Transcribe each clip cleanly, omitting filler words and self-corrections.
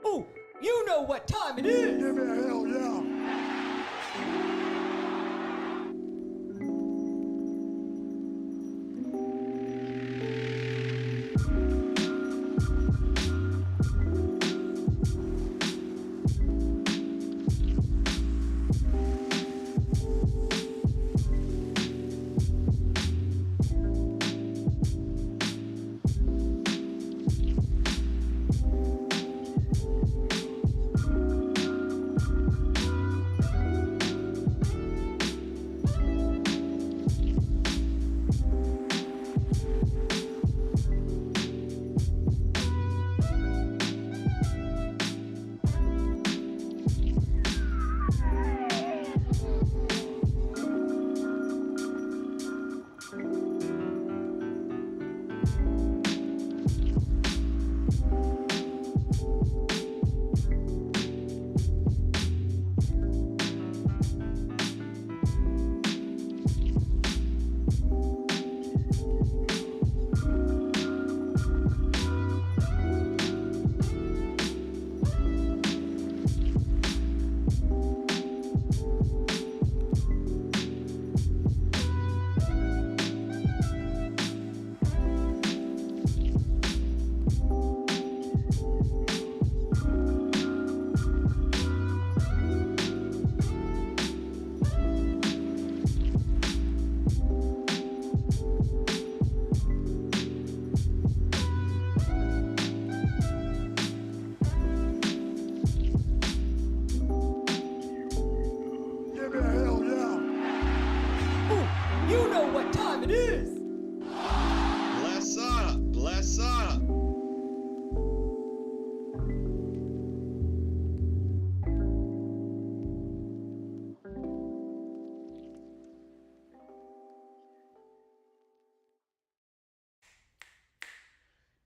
Ooh, you know what time it is! Give me a hell yeah!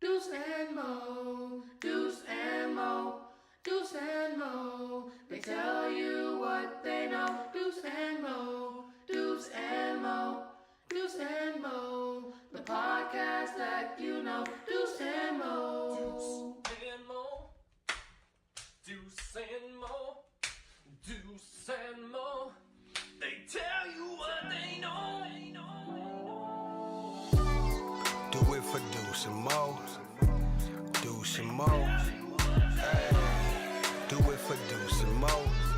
Deuce and Mo, Deuce and Mo, Deuce and Mo. They tell you what they know. Deuce and Mo, Deuce and Mo, Deuce and Mo. The podcast that you know. Deuce and Mo. Deuce and Mo, Deuce and Mo, Deuce and Mo. They tell you what they know. Do it for Deuce and Mo, Deuce and Mo. Hey, do it for Deuce and Mo.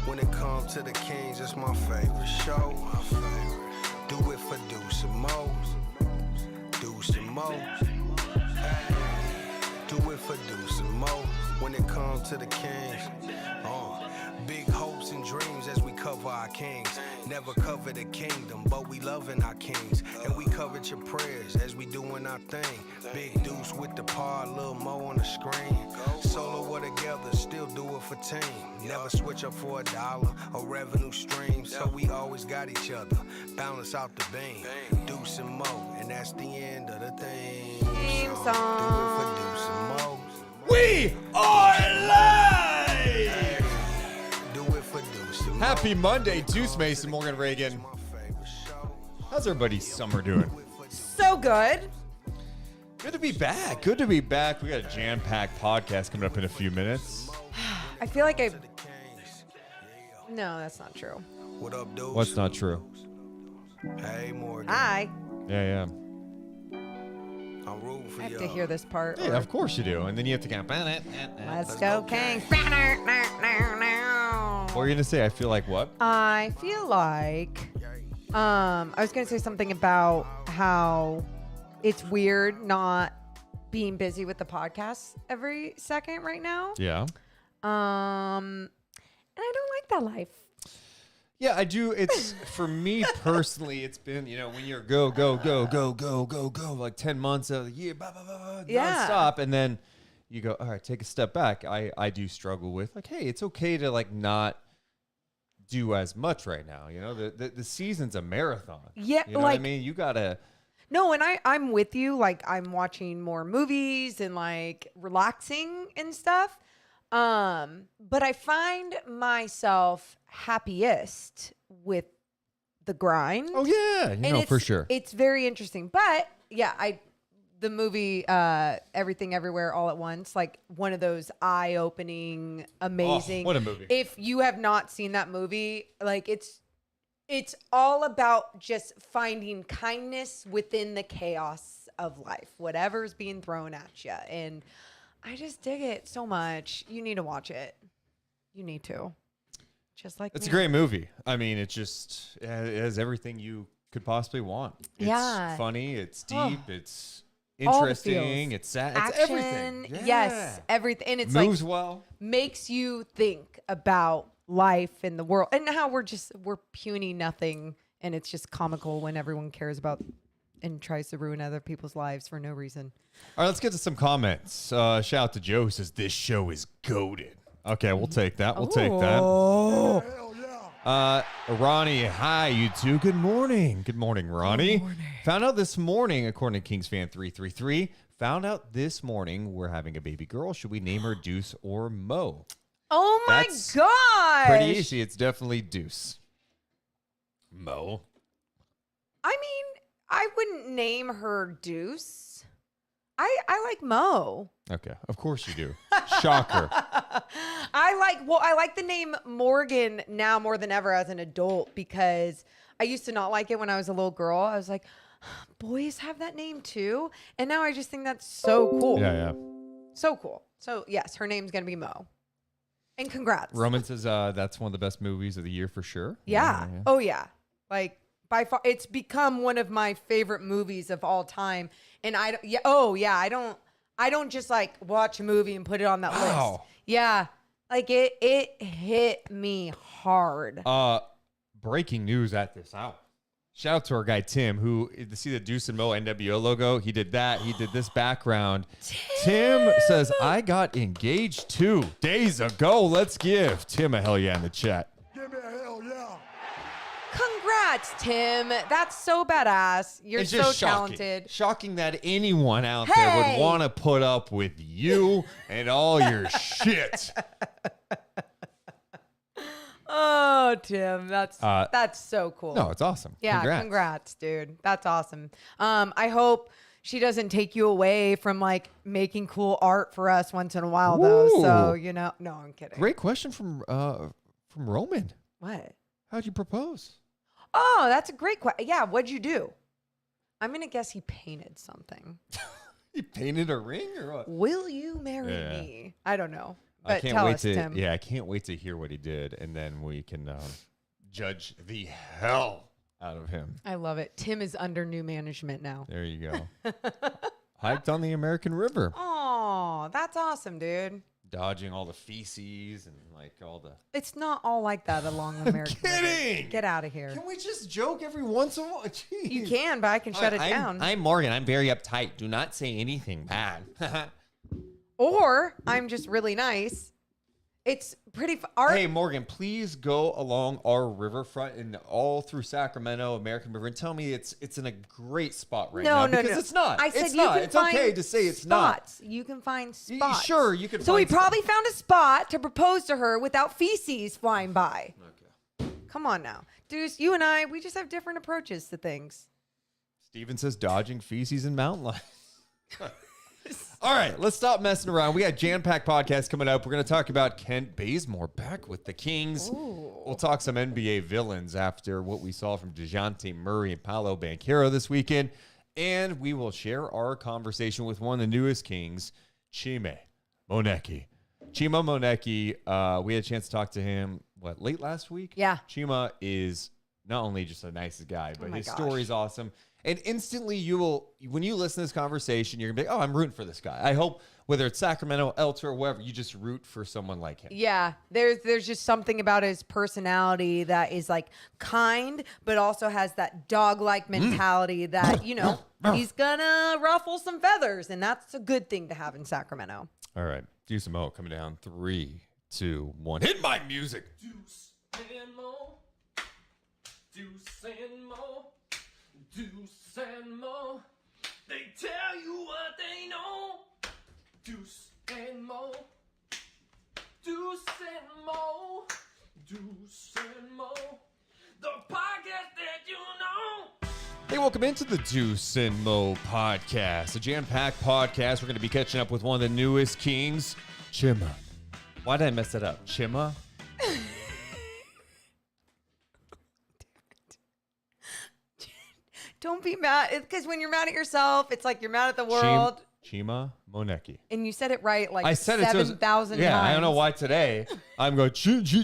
When it comes to the Kings, it's my favorite show. Do it for Deuce and Mo, Deuce and Mo. Hey, Do it for Deuce and Mo. When it comes to the kings, big hopes and dreams as we cover our kings. Never cover the kingdom, but we loving our kings. And we covered your prayers as we doing our thing. Big Deuce with the par, Lil Mo on the screen. Solo or together, still do it for team. Never switch up for $1 or revenue stream. So we always got each other, balance out the beam. Deuce and Mo, and that's the end of the thing. Theme So, song. do it for Deuce and Mo. We are live! Do it for Deuce and Mo. Happy Monday, Deuce Mason, Morgan Reagan. My favorite show. How's everybody's summer doing? So good. Good to be back. Good to be back. We got a jam-packed podcast coming up in a few minutes. I feel like No, that's not true. What up, Deuce? What's not true? Hey, Morgan. Hi. Yeah. I'm rooting for I have you. to hear this part. Yeah, of course you do. And then you have to go. Let's go, Kings. What were you gonna say? I feel like what? I feel like I was going to say something about how it's weird not being busy with the podcast every second right now. Yeah. And I don't like that life. Yeah, I do. It's for me personally. It's been when you're go, like 10 months of the year, Yeah. nonstop, and then you go, all right, take a step back. I do struggle with like, hey, it's okay to like not do as much right now. The season's a marathon. Yeah, you know what I mean. You gotta. No, and I'm with you. Like, I'm watching more movies and like relaxing and stuff. But I find myself happiest with the grind. Oh yeah, And for sure. It's very interesting. But yeah, the movie Everything Everywhere All at Once, like one of those eye-opening, amazing. Oh, what a movie. If you have not seen that movie, like it's all about just finding kindness within the chaos of life, whatever's being thrown at you. And I just dig it so much. You need to watch it. You need to. Just like It's me. a great movie. I mean, it has everything you could possibly want. It's Yeah. funny. It's Oh. deep. It's All the interesting. feels. It's sad. Action, It's everything. Yeah. yes, everything. And it's Moves like well. makes you think about life and the world and how we're puny nothing, and it's just comical when everyone cares about and tries to ruin other people's lives for no reason. All right, let's get to some comments. Shout out to Joe, who says this show is goated. Okay, we'll take that. We'll take that. Oh, Ronnie, hi, you two. Good morning. Good morning, Ronnie. Found out this morning, according to KingsFan333, we're having a baby girl. Should we name her Deuce or Mo? oh my That's gosh. Pretty easy. It's definitely Deuce. Mo. I mean, I wouldn't name her Deuce. I like Mo. Okay, of course you do. Shocker. I like the name Morgan now more than ever as an adult, because I used to not like it when I was a little girl. I was like, boys have that name too. And now I just think that's so cool. Yeah. So cool. So yes, her name's going to be Mo. And congrats. Roman says that's one of the best movies of the year for sure. Yeah. Oh yeah. Like by far, it's become one of my favorite movies of all time. And I don't just like watch a movie and put it on that list. Wow. Yeah. Like it hit me hard. Breaking news at this hour. Shout out to our guy Tim, who to see the Deuce and Mo NWO logo. He did that. He did this background. Tim says, I got engaged 2 days ago. Let's give Tim a hell yeah in the chat. Congrats, Tim. That's so badass. You're It's so just talented. Shocking that anyone out there Hey! would want to put up with you and all your shit. Oh, Tim, that's so cool. No, it's awesome. Yeah, congrats, dude. That's awesome. I hope she doesn't take you away from like making cool art for us once in a while, though. So no, I'm kidding. Great question from Roman. What? How'd you propose? Oh, that's a great question. Yeah, what'd you do? I'm gonna guess he painted something. You painted a ring or what? Will you marry me? I don't know. But I can't tell wait us, to. Tim. Yeah, I can't wait to hear what he did, and then we can judge the hell out of him. I love it. Tim is under new management now. There you go. Hiked on the American River. Oh, Oh, that's awesome, dude. Dodging all the feces and like all the. It's not all like that along American River. Kidding. Get out of here. Can we just joke every once in a while? Jeez. You can, but I can shut it down. I'm Morgan. I'm very uptight. Do not say anything bad. Or I'm just really nice. It's pretty. Hey, Morgan, please go along our riverfront and all through Sacramento, American River, and tell me it's in a great spot right now. Because it's not. I said it's you not. can It's find okay to say it's spots. not. You can find spots. Sure, you can So we find probably found a spot to propose to her without feces flying by. Okay. Come on now. Deuce, you and I, we just have different approaches to things. Steven says dodging feces and mountain lions. All right, let's stop messing around. We got jam-packed podcast coming up. We're going to talk about Kent Bazemore back with the Kings. Ooh. We'll talk some NBA villains after what we saw from DeJounte Murray and Paolo Banchero this weekend. And we will share our conversation with one of the newest Kings, Chima Moneke. Chima Moneke, we had a chance to talk to him, late last week? Yeah. Chima is not only just a nice guy, but my his gosh. story is awesome. And instantly when you listen to this conversation, you're going to be like, oh, I'm rooting for this guy. I hope whether it's Sacramento, Elter, or wherever, you just root for someone like him. Yeah, there's just something about his personality that is like kind, but also has that dog-like mentality that, he's gonna ruffle some feathers, and that's a good thing to have in Sacramento. All right. Deuce and Mo coming down. 3, 2, 1. Hit my music. Deuce and Mo. Deuce and Mo. Deuce and Mo. They tell you what they know. Deuce and Mo. Deuce and Mo. Deuce and Mo. The podcast that you know. Hey, welcome into the Deuce and Mo podcast, a jam-packed podcast. We're going to be catching up with one of the newest Kings, Chima. Why did I mess it up? Chima? Don't be mad, because when you're mad at yourself, it's like you're mad at the world. Chima Moneke. And you said it right like I said it 7,000 times. Yeah, I don't know why today I'm going Chima.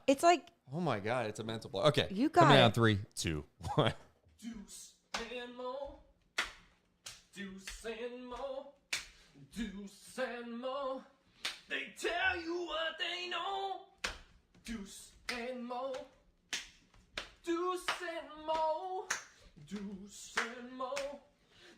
It's like, Oh my God, it's a mental block. Okay, You got coming it. down 3, 2, 1. Deuce and Mo. Deuce and Mo. Deuce and Mo. They tell you what they know. Deuce and Mo. Deuce and Mo. Deuce and Mo.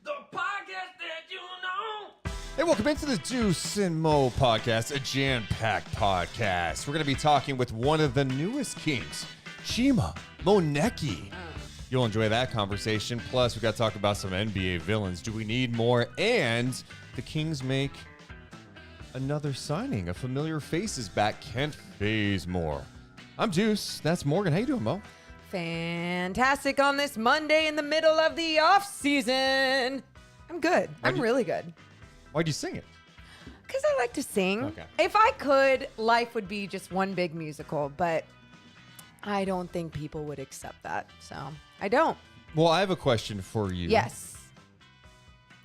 The podcast that you know. Hey, welcome into the Deuce and Mo podcast, a jam-packed podcast. We're going to be talking with one of the newest Kings, Chima Moneke. You'll enjoy that conversation. Plus, we got to talk about some NBA villains. Do we need more? And the Kings make another signing. A familiar face is back, Kent Bazmore. I'm Deuce. That's Morgan. How you doing, Mo? fantastic on this Monday in the middle of the off season. I'm good. I'm really good. Why'd you sing it? Because I like to sing. Okay. If I could, life would be just one big musical, but I don't think people would accept that. So I don't. Well, I have a question for you. Yes.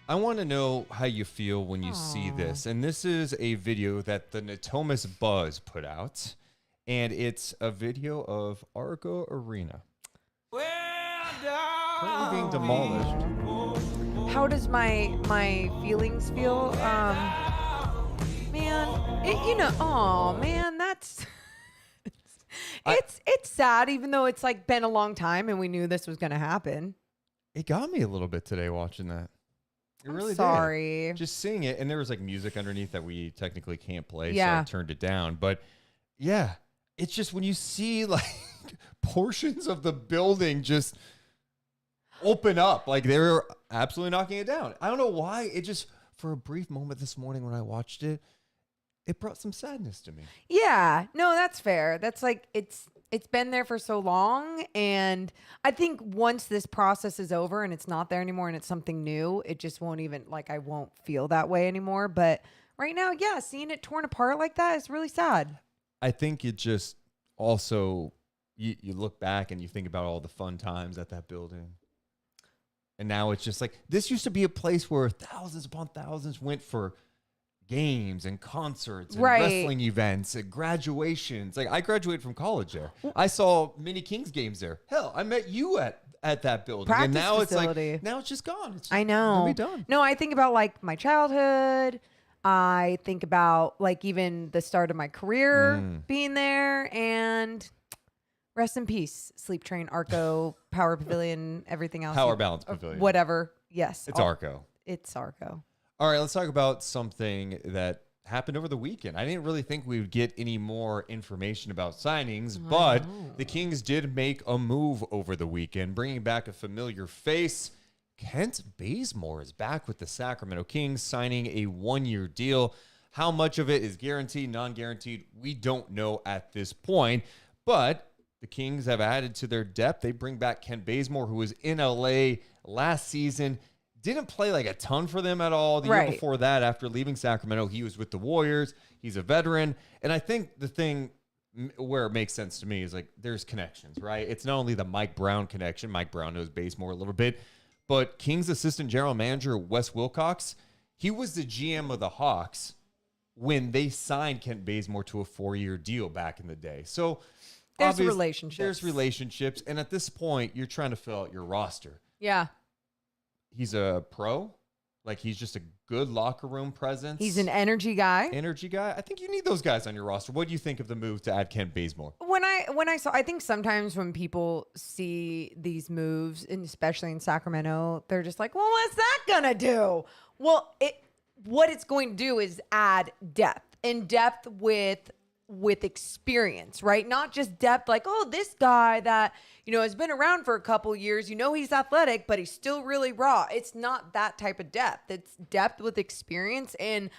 I want to know how you feel when you see this. And this is a video that the Natomas Buzz put out. And it's a video of ARCO Arena. Currently being demolished. How does my feelings feel? Man, oh man, that's it's sad, even though it's like been a long time and we knew this was gonna happen. It got me a little bit today watching that. It really sorry. did. Just seeing it, and there was like music underneath that we technically can't play, Yeah. so I turned it down. But yeah, it's just when you see like portions of the building just open up, like they were absolutely knocking it down. I don't know why. It just, for a brief moment this morning when I watched it, it brought some sadness to me. Yeah, no, that's fair. That's like it's been there for so long, and I think once this process is over and it's not there anymore and it's something new, it just won't even, like, I won't feel that way anymore. But right now, yeah, seeing it torn apart like that is really sad. I think it just also, you look back and you think about all the fun times at that building. And now it's just like, this used to be a place where thousands upon thousands went for games and concerts and Right. wrestling events and graduations. Like, I graduated from college there. I saw many Kings games there. Hell, I met you at at that building. Practice And now facility. it's like, now it's just gone. It's I just know. gonna be done. No, I think about like my childhood. I think about like even the start of my career being there, and rest in peace, Sleep Train, ARCO, Power Pavilion, everything else. Power Balance Pavilion. Whatever. Yes. It's ARCO. It's ARCO. All right, let's talk about something that happened over the weekend. I didn't really think we would get any more information about signings, but the Kings did make a move over the weekend, bringing back a familiar face. Kent Bazemore is back with the Sacramento Kings, signing a 1-year deal. How much of it is guaranteed, non-guaranteed, we don't know at this point, but the Kings have added to their depth. They bring back Kent Bazemore, who was in LA last season. Didn't play like a ton for them at all. The year before that, after leaving Sacramento, he was with the Warriors. He's a veteran. And I think the thing where it makes sense to me is like there's connections, right? It's not only the Mike Brown connection. Mike Brown knows Bazemore a little bit. But Kings assistant general manager Wes Wilcox, he was the GM of the Hawks when they signed Kent Bazemore to a 4-year deal back in the day. So There's relationships. There's relationships. And at this point, you're trying to fill out your roster. Yeah. He's a pro. Like, he's just a good locker room presence. He's an energy guy. Energy guy. I think you need those guys on your roster. What do you think of the move to add Kent Bazemore? When I saw, I think sometimes when people see these moves, and especially in Sacramento, they're just like, well, what's that gonna do? Well, what it's going to do is add depth, and depth with experience, right? Not just depth like, oh, this guy that, has been around for a couple years, he's athletic, but he's still really raw. It's not that type of depth. It's depth with experience, and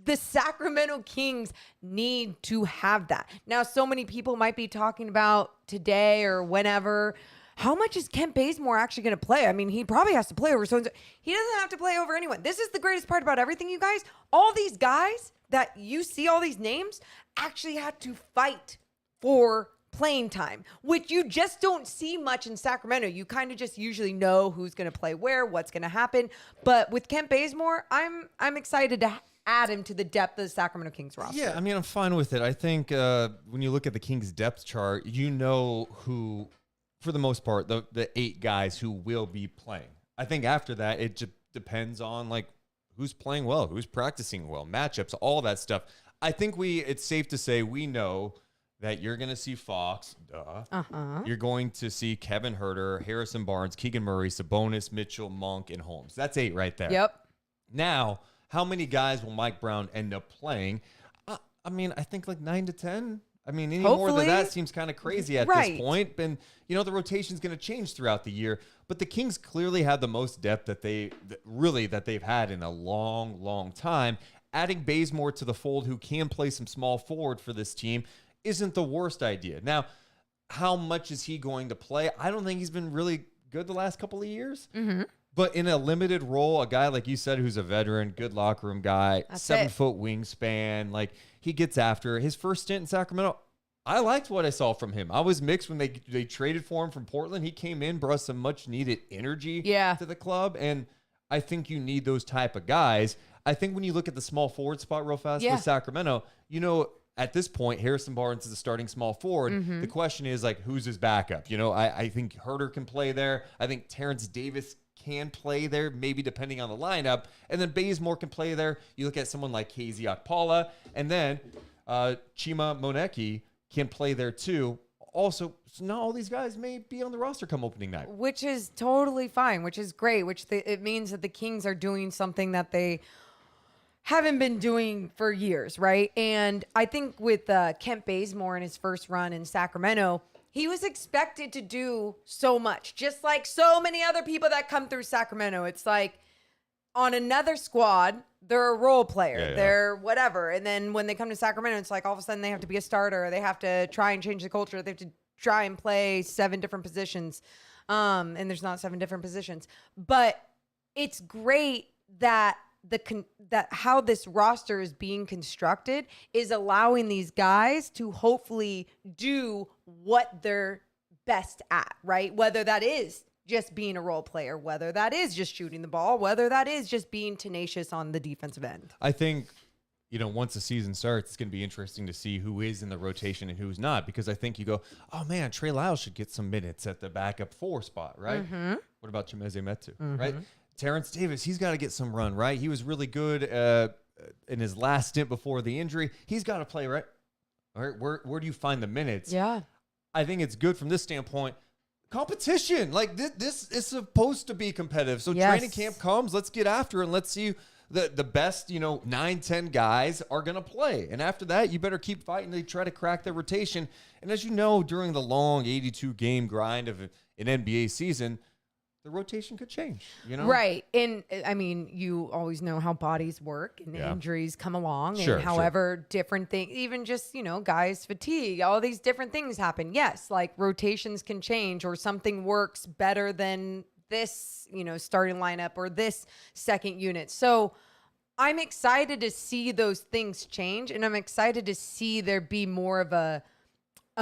the Sacramento Kings need to have that. Now, so many people might be talking about today or whenever, how much is Kent Bazemore actually going to play? I mean, he probably has to play over so-and-so. He doesn't have to play over anyone. This is the greatest part about everything, you guys. All these guys that you see, all these names, actually had to fight for playing time, which you just don't see much in Sacramento. You kind of just usually know who's going to play where, what's going to happen. But with Kent Bazemore, I'm excited to add him to the depth of the Sacramento Kings roster. Yeah, I mean, I'm fine with it. I think when you look at the Kings depth chart, you know who, for the most part, the 8 guys who will be playing. I think after that, it just depends on like who's playing well, who's practicing well, matchups, all that stuff. I think it's safe to say we know that you're going to see Fox, You're going to see Kevin Huerter, Harrison Barnes, Keegan Murray, Sabonis, Mitchell, Monk, and Holmes. That's 8 right there. Yep. Now, how many guys will Mike Brown end up playing? I mean, I think like 9 to 10. I mean, any more than that seems kind of crazy at this point. And, the rotation's going to change throughout the year. But the Kings clearly have the most depth that they've had in a long, long time. Adding Bazemore to the fold, who can play some small forward for this team, isn't the worst idea. Now, how much is he going to play? I don't think he's been really good the last couple of years. Mm-hmm. But in a limited role, a guy like you said, who's a veteran, good locker room guy, 7-foot wingspan, like he gets after it. His first stint in Sacramento, I liked what I saw from him. I was mixed when they traded for him from Portland. He came in, brought some much needed energy to the club. And I think you need those type of guys. I think when you look at the small forward spot real fast with Sacramento, at this point, Harrison Barnes is a starting small forward. Mm-hmm. The question is, like, who's his backup? I think Huerter can play there. I think Terrence Davis can play there, maybe depending on the lineup. And then Bazemore can play there. You look at someone like KZ Okpala. And then Chima Moneke can play there too. Also, so not all these guys may be on the roster come opening night. Which is totally fine, which is great, it means that the Kings are doing something that they haven't been doing for years, right? And I think with Kent Bazemore in his first run in Sacramento, he was expected to do so much, just like so many other people that come through Sacramento. It's like on another squad, they're a role player, they're whatever. And then when they come to Sacramento, it's like all of a sudden they have to be a starter. They have to try and change the culture. They have to try and play 7 different positions. And there's not 7 different positions. But it's great that that how this roster is being constructed is allowing these guys to hopefully do what they're best at, right? Whether that is just being a role player, whether that is just shooting the ball, whether that is just being tenacious on the defensive end. I think, once the season starts, it's going to be interesting to see who is in the rotation and who's not, because I think you go, oh man, Trey Lyles should get some minutes at the backup 4 spot, right? What about Chimeze Metu, right? Terrence Davis, he's got to get some run, right? He was really good in his last stint before the injury. He's got to play, right? All right, where do you find the minutes? Yeah. I think it's good from this standpoint. Competition, like this is supposed to be competitive. So training camp comes, let's get after it, and let's see the best, 9-10 guys are going to play. And after that, you better keep fighting to try to crack the rotation. And as you know, during the long 82-game grind of an NBA season, the rotation could change, Right. And I mean, you always know how bodies work and injuries come along. Sure, and however different things, even just, guys fatigue, all these different things happen. Yes, like rotations can change, or something works better than this, starting lineup or this second unit. So I'm excited to see those things change, and I'm excited to see there be more of a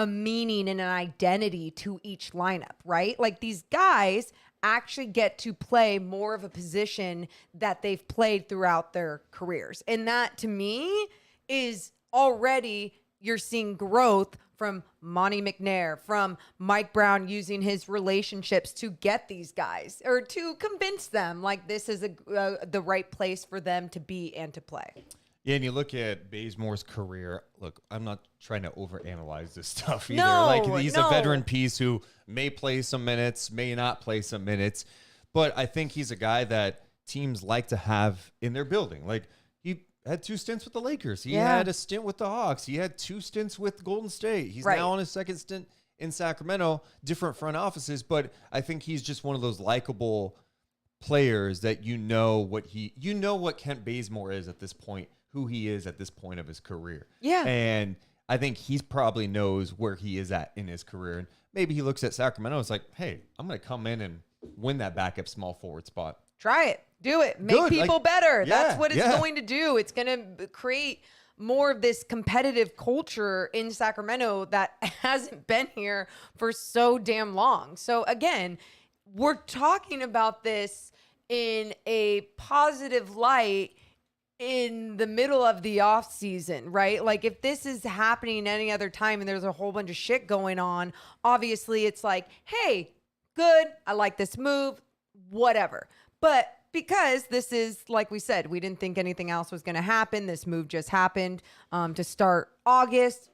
meaning and an identity to each lineup, right? Like these guys actually get to play more of a position that they've played throughout their careers. And that to me is already, you're seeing growth from Monty McNair, from Mike Brown using his relationships to get these guys, or to convince them like this is the right place for them to be and to play. Yeah, and you look at Bazemore's career. Look, I'm not trying to overanalyze this stuff either. No, he's a veteran piece who may play some minutes, may not play some minutes, but I think he's a guy that teams like to have in their building. Like, he had 2 stints with the Lakers. He had a stint with the Hawks. He had 2 stints with Golden State. He's now on his 2nd stint in Sacramento, different front offices, but I think he's just one of those likable players that what Kent Bazemore is at this point, who he is at this point of his career. Yeah. And I think he's probably knows where he is at in his career. And maybe he looks at Sacramento and is like, hey, I'm going to come in and win that backup small forward spot. Try it. Do it. Make people better. Yeah, That's what it's going to do. It's going to create more of this competitive culture in Sacramento that hasn't been here for so damn long. So again, we're talking about this in a positive light in the middle of the off season, right? Like if this is happening any other time and there's a whole bunch of shit going on, obviously it's like, hey, good, I like this move, whatever. But because this is, like we said, we didn't think anything else was going to happen. This move just happened to start August.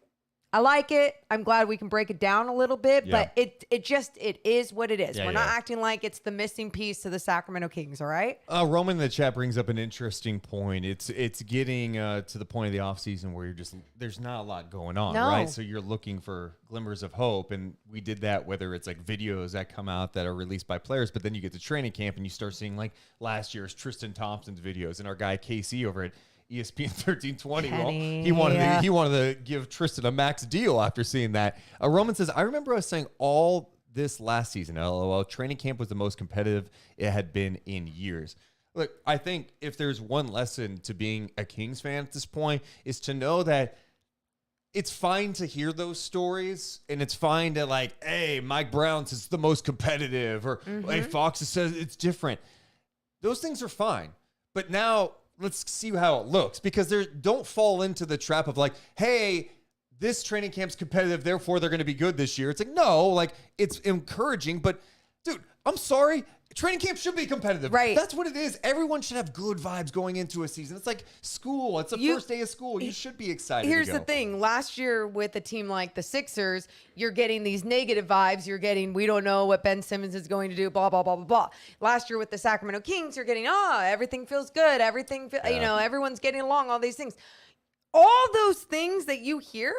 I like it. I'm glad we can break it down a little bit, but it is what it is. We're not acting like it's the missing piece to the Sacramento Kings, all right? Roman in the chat brings up an interesting point. It's getting to the point of the offseason where there's not a lot going on, right? So you're looking for glimmers of hope, and we did that, whether it's like videos that come out that are released by players, but then you get to training camp and you start seeing like last year's Tristan Thompson's videos, and our guy KC over at ESPN 1320. Well, he wanted to give Tristan a max deal after seeing that. Roman says, I remember us saying all this last season, LOL, training camp was the most competitive it had been in years. Look, I think if there's one lesson to being a Kings fan at this point is to know that it's fine to hear those stories, and it's fine to like, hey, Mike Brown says it's the most competitive, or hey, Fox says it's different. Those things are fine. But now let's see how it looks, because don't fall into the trap of like, hey, this training camp's competitive, therefore they're going to be good this year. It's like, no, like it's encouraging, but dude, I'm sorry. Training camp should be competitive. Right. That's what it is. Everyone should have good vibes going into a season. It's like school. It's the first day of school. You should be excited. Here's to go. the thing. Last year with a team like the Sixers, you're getting these negative vibes. You're getting, we don't know what Ben Simmons is going to do, blah, blah, blah, blah, blah. Last year with the Sacramento Kings, you're getting, everything feels good. Everything, everyone's getting along, all these things. All those things that you hear,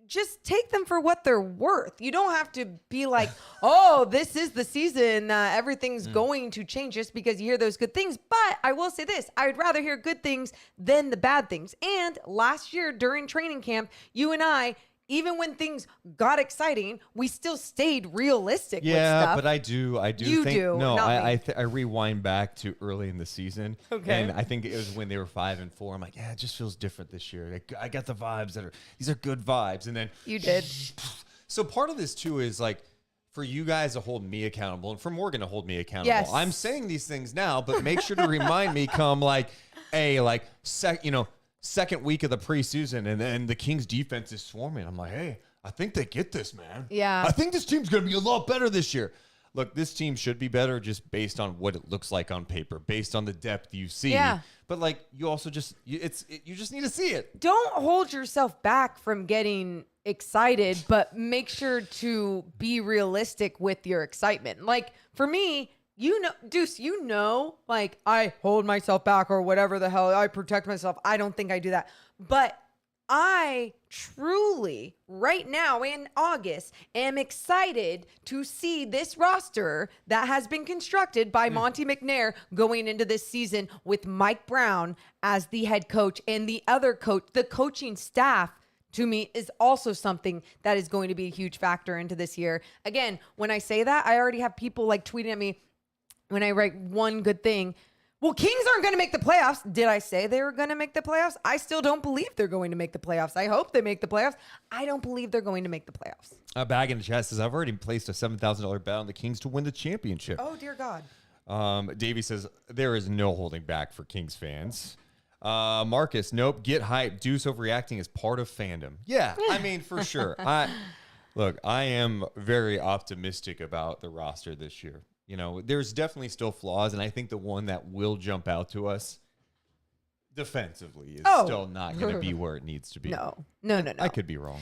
just take them for what they're worth. You don't have to be like, oh, this is the season. Everything's going to change just because you hear those good things. But I will say this. I would rather hear good things than the bad things. And last year during training camp, you and I, even when things got exciting, we still stayed realistic with stuff. Yeah, but I do You think, do, no, not me. I rewind back to early in the season. Okay. And I think it was when they were 5-4. I'm like, yeah, it just feels different this year. I got the vibes these are good vibes. And then You did. So part of this too is like, for you guys to hold me accountable and for Morgan to hold me accountable. Yes. I'm saying these things now, but make sure to remind me come like, hey, like, second week of the preseason, and then the Kings defense is swarming. I'm like, hey, I think they get this, man. Yeah. I think this team's going to be a lot better this year. Look, this team should be better just based on what it looks like on paper, based on the depth you see. Yeah. But like, you also just you just need to see it. Don't hold yourself back from getting excited, but make sure to be realistic with your excitement. Like for me, Deuce, like I hold myself back or whatever the hell, I protect myself. I don't think I do that. But I truly, right now in August, am excited to see this roster that has been constructed by Monte McNair going into this season with Mike Brown as the head coach and the other coach. The coaching staff, to me, is also something that is going to be a huge factor into this year. Again, when I say that, I already have people like tweeting at me when I write one good thing. Well, Kings aren't going to make the playoffs. Did I say they were going to make the playoffs? I still don't believe they're going to make the playoffs. I hope they make the playoffs. I don't believe they're going to make the playoffs. A bag in the chest says, I've already placed a $7,000 bet on the Kings to win the championship. Oh, dear God. Davey says, there is no holding back for Kings fans. Marcus, nope, get hyped. Deuce overreacting is part of fandom. Yeah, I mean, for sure. Look, I am very optimistic about the roster this year. You know, there's definitely still flaws, and I think the one that will jump out to us defensively is still not going to be where it needs to be. No. I could be wrong.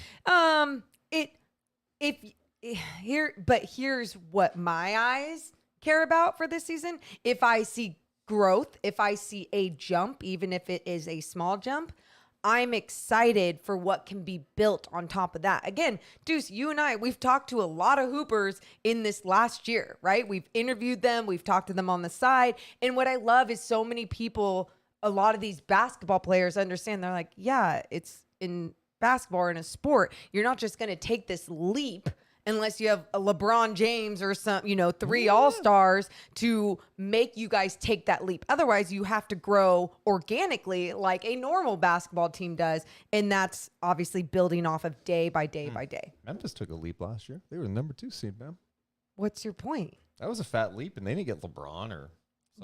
Here's what my eyes care about for this season. If I see growth, if I see a jump, even if it is a small jump, I'm excited for what can be built on top of that. Again, Deuce, you and I, we've talked to a lot of hoopers in this last year, right? We've interviewed them. We've talked to them on the side. And what I love is so many people, a lot of these basketball players understand. They're like, yeah, it's in basketball or in a sport. You're not just going to take this leap unless you have a LeBron James or some, three all-stars to make you guys take that leap. Otherwise, you have to grow organically like a normal basketball team does. And that's obviously building off of day by day by day. Memphis took a leap last year. They were the number 2 seed, man. What's your point? That was a fat leap, and they didn't get LeBron or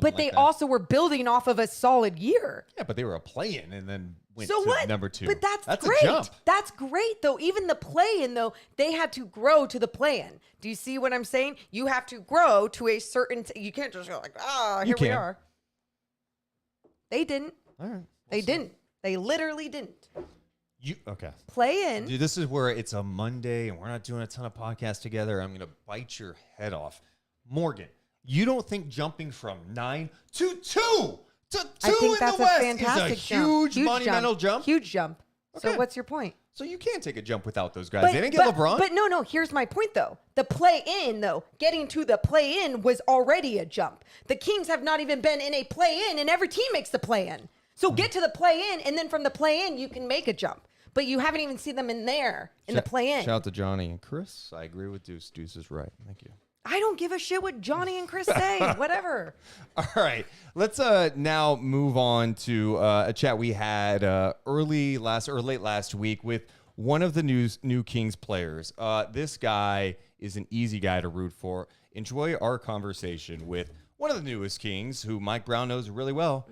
But they also were building off of a solid year. Yeah, but they were a play-in and then went So to what? number 2. But that's a great. jump. That's great, though. Even the play-in, though, they had to grow to the play-in. Do you see what I'm saying? You have to grow to a certain... you can't just go like, here we are. They didn't. All right. They didn't. They literally didn't. Okay. Play-in. Dude, this is where it's a Monday and we're not doing a ton of podcasts together. I'm going to bite your head off. Morgan, you don't think jumping from 9 to 2 to 2 I think in that's the a West fantastic is a huge monumental jump? Huge jump. Okay. So what's your point? So you can't take a jump without those guys. They didn't get LeBron. But no. Here's my point, though. The play-in, though, getting to the play-in was already a jump. The Kings have not even been in a play-in, and every team makes the play-in. So get to the play-in, and then from the play-in, you can make a jump. But you haven't even seen them in there, in the play-in. Shout out to Johnny and Chris. I agree with Deuce. Deuce is right. Thank you. I don't give a shit what Johnny and Chris say. Whatever. All right. Let's now move on to a chat we had late last week with one of the new Kings players. This guy is an easy guy to root for. Enjoy our conversation with one of the newest Kings, who Mike Brown knows really well,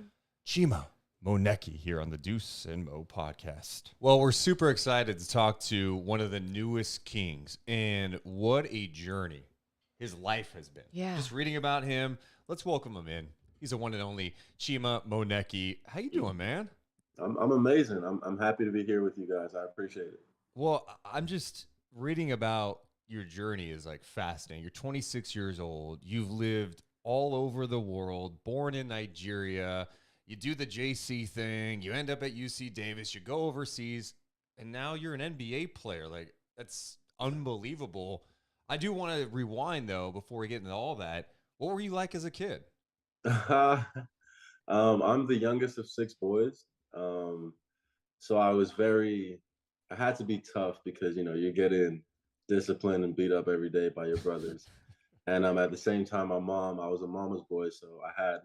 Chima Moneke, here on the Deuce and Mo podcast. Well, we're super excited to talk to one of the newest Kings, and what a journey his life has been. Yeah. Just reading about him. Let's welcome him in. He's the one and only Chima Moneke. How you doing, man? I'm amazing. I'm happy to be here with you guys. I appreciate it. Well, I'm just reading about your journey is like fascinating. You're 26 years old. You've lived all over the world, born in Nigeria. You do the JC thing. You end up at UC Davis. You go overseas, and now you're an NBA player. Like, that's unbelievable. I do want to rewind, though, before we get into all that. What were you like as a kid? I'm the youngest of 6 boys. So I had to be tough because, you're getting disciplined and beat up every day by your brothers. And at the same time, I was a mama's boy. So I had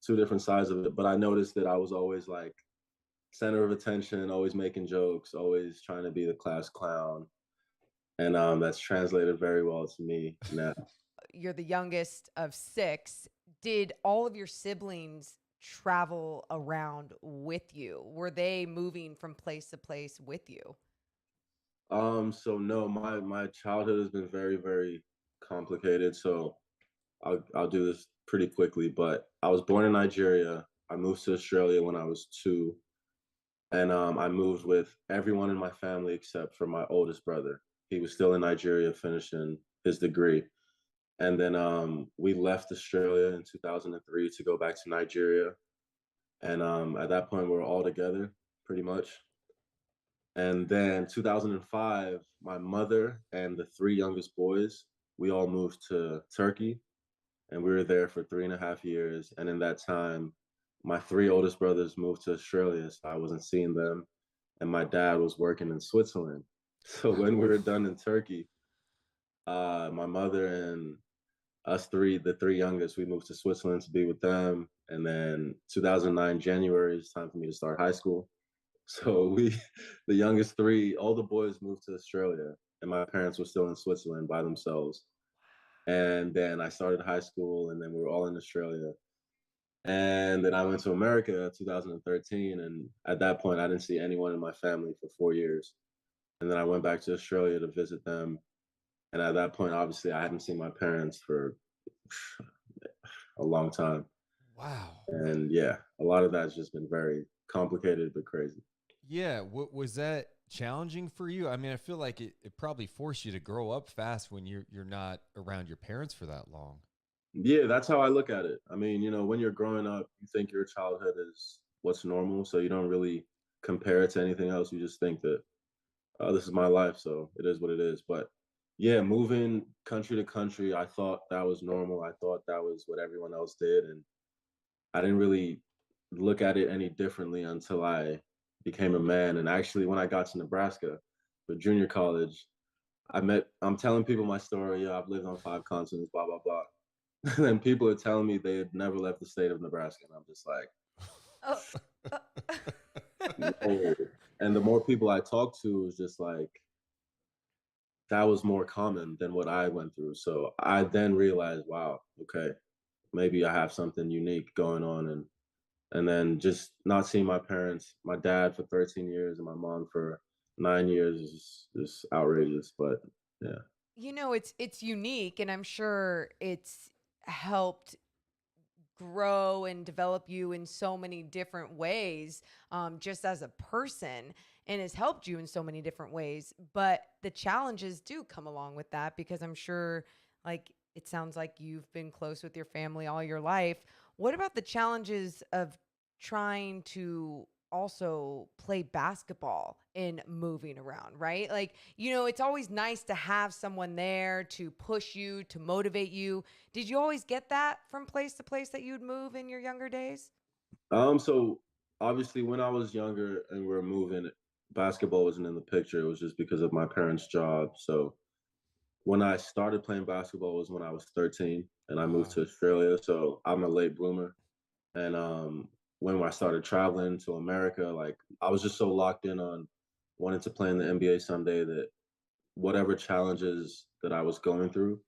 2 different sides of it. But I noticed that I was always like center of attention, always making jokes, always trying to be the class clown. And that's translated very well to me now. You're the youngest of 6. Did all of your siblings travel around with you? Were they moving from place to place with you? So no, my childhood has been very, very complicated. So I'll do this pretty quickly. But I was born in Nigeria. I moved to Australia when I was 2, and I moved with everyone in my family except for my oldest brother. He was still in Nigeria finishing his degree. And then we left Australia in 2003 to go back to Nigeria. And at that point, we were all together pretty much. And then 2005, my mother and the 3 youngest boys, we all moved to Turkey, and we were there for 3.5 years. And in that time, my 3 oldest brothers moved to Australia, so I wasn't seeing them. And my dad was working in Switzerland. So when we were done in Turkey, my mother and us 3, the 3 youngest, we moved to Switzerland to be with them. And then 2009 January, it's time for me to start high school. So the youngest 3, all the boys moved to Australia, and my parents were still in Switzerland by themselves. And then I started high school, and then we were all in Australia. And then I went to America in 2013, and at that point, I didn't see anyone in my family for 4 years. And then I went back to Australia to visit them. And at that point, obviously, I hadn't seen my parents for a long time. Wow. And yeah, a lot of that's just been very complicated but crazy. Yeah. Was that challenging for you? I mean, I feel like it probably forced you to grow up fast when you're not around your parents for that long. Yeah, that's how I look at it. I mean, when you're growing up, you think your childhood is what's normal, so you don't really compare it to anything else. You just think that, oh, this is my life, so it is what it is. But yeah, moving country to country, I thought that was normal. I thought that was what everyone else did, and I didn't really look at it any differently until I became a man. And actually, when I got to Nebraska for junior college, I'm telling people my story. Yeah, I've lived on 5 continents, blah, blah, blah. And then people are telling me they had never left the state of Nebraska. And I'm just like, Oh, no. And the more people I talked to, was just like, that was more common than what I went through. So I then realized, wow, okay, maybe I have something unique going on. And then just not seeing my parents, my dad for 13 years and my mom for 9 years is just outrageous. But yeah. it's unique, and I'm sure it's helped grow and develop you in so many different ways, just as a person, and has helped you in so many different ways. But the challenges do come along with that, because I'm sure, like, it sounds like you've been close with your family all your life. What about the challenges of trying to also play basketball and moving around, right? Like, it's always nice to have someone there to push you, to motivate you. Did you always get that from place to place that you'd move in your younger days? So obviously when I was younger and we were moving, basketball wasn't in the picture. It was just because of my parents' job. So when I started playing basketball was when I was 13 and I moved to Australia. So I'm a late bloomer. And when I started traveling to America, like I was just so locked in on wanting to play in the NBA someday that whatever challenges that I was going through,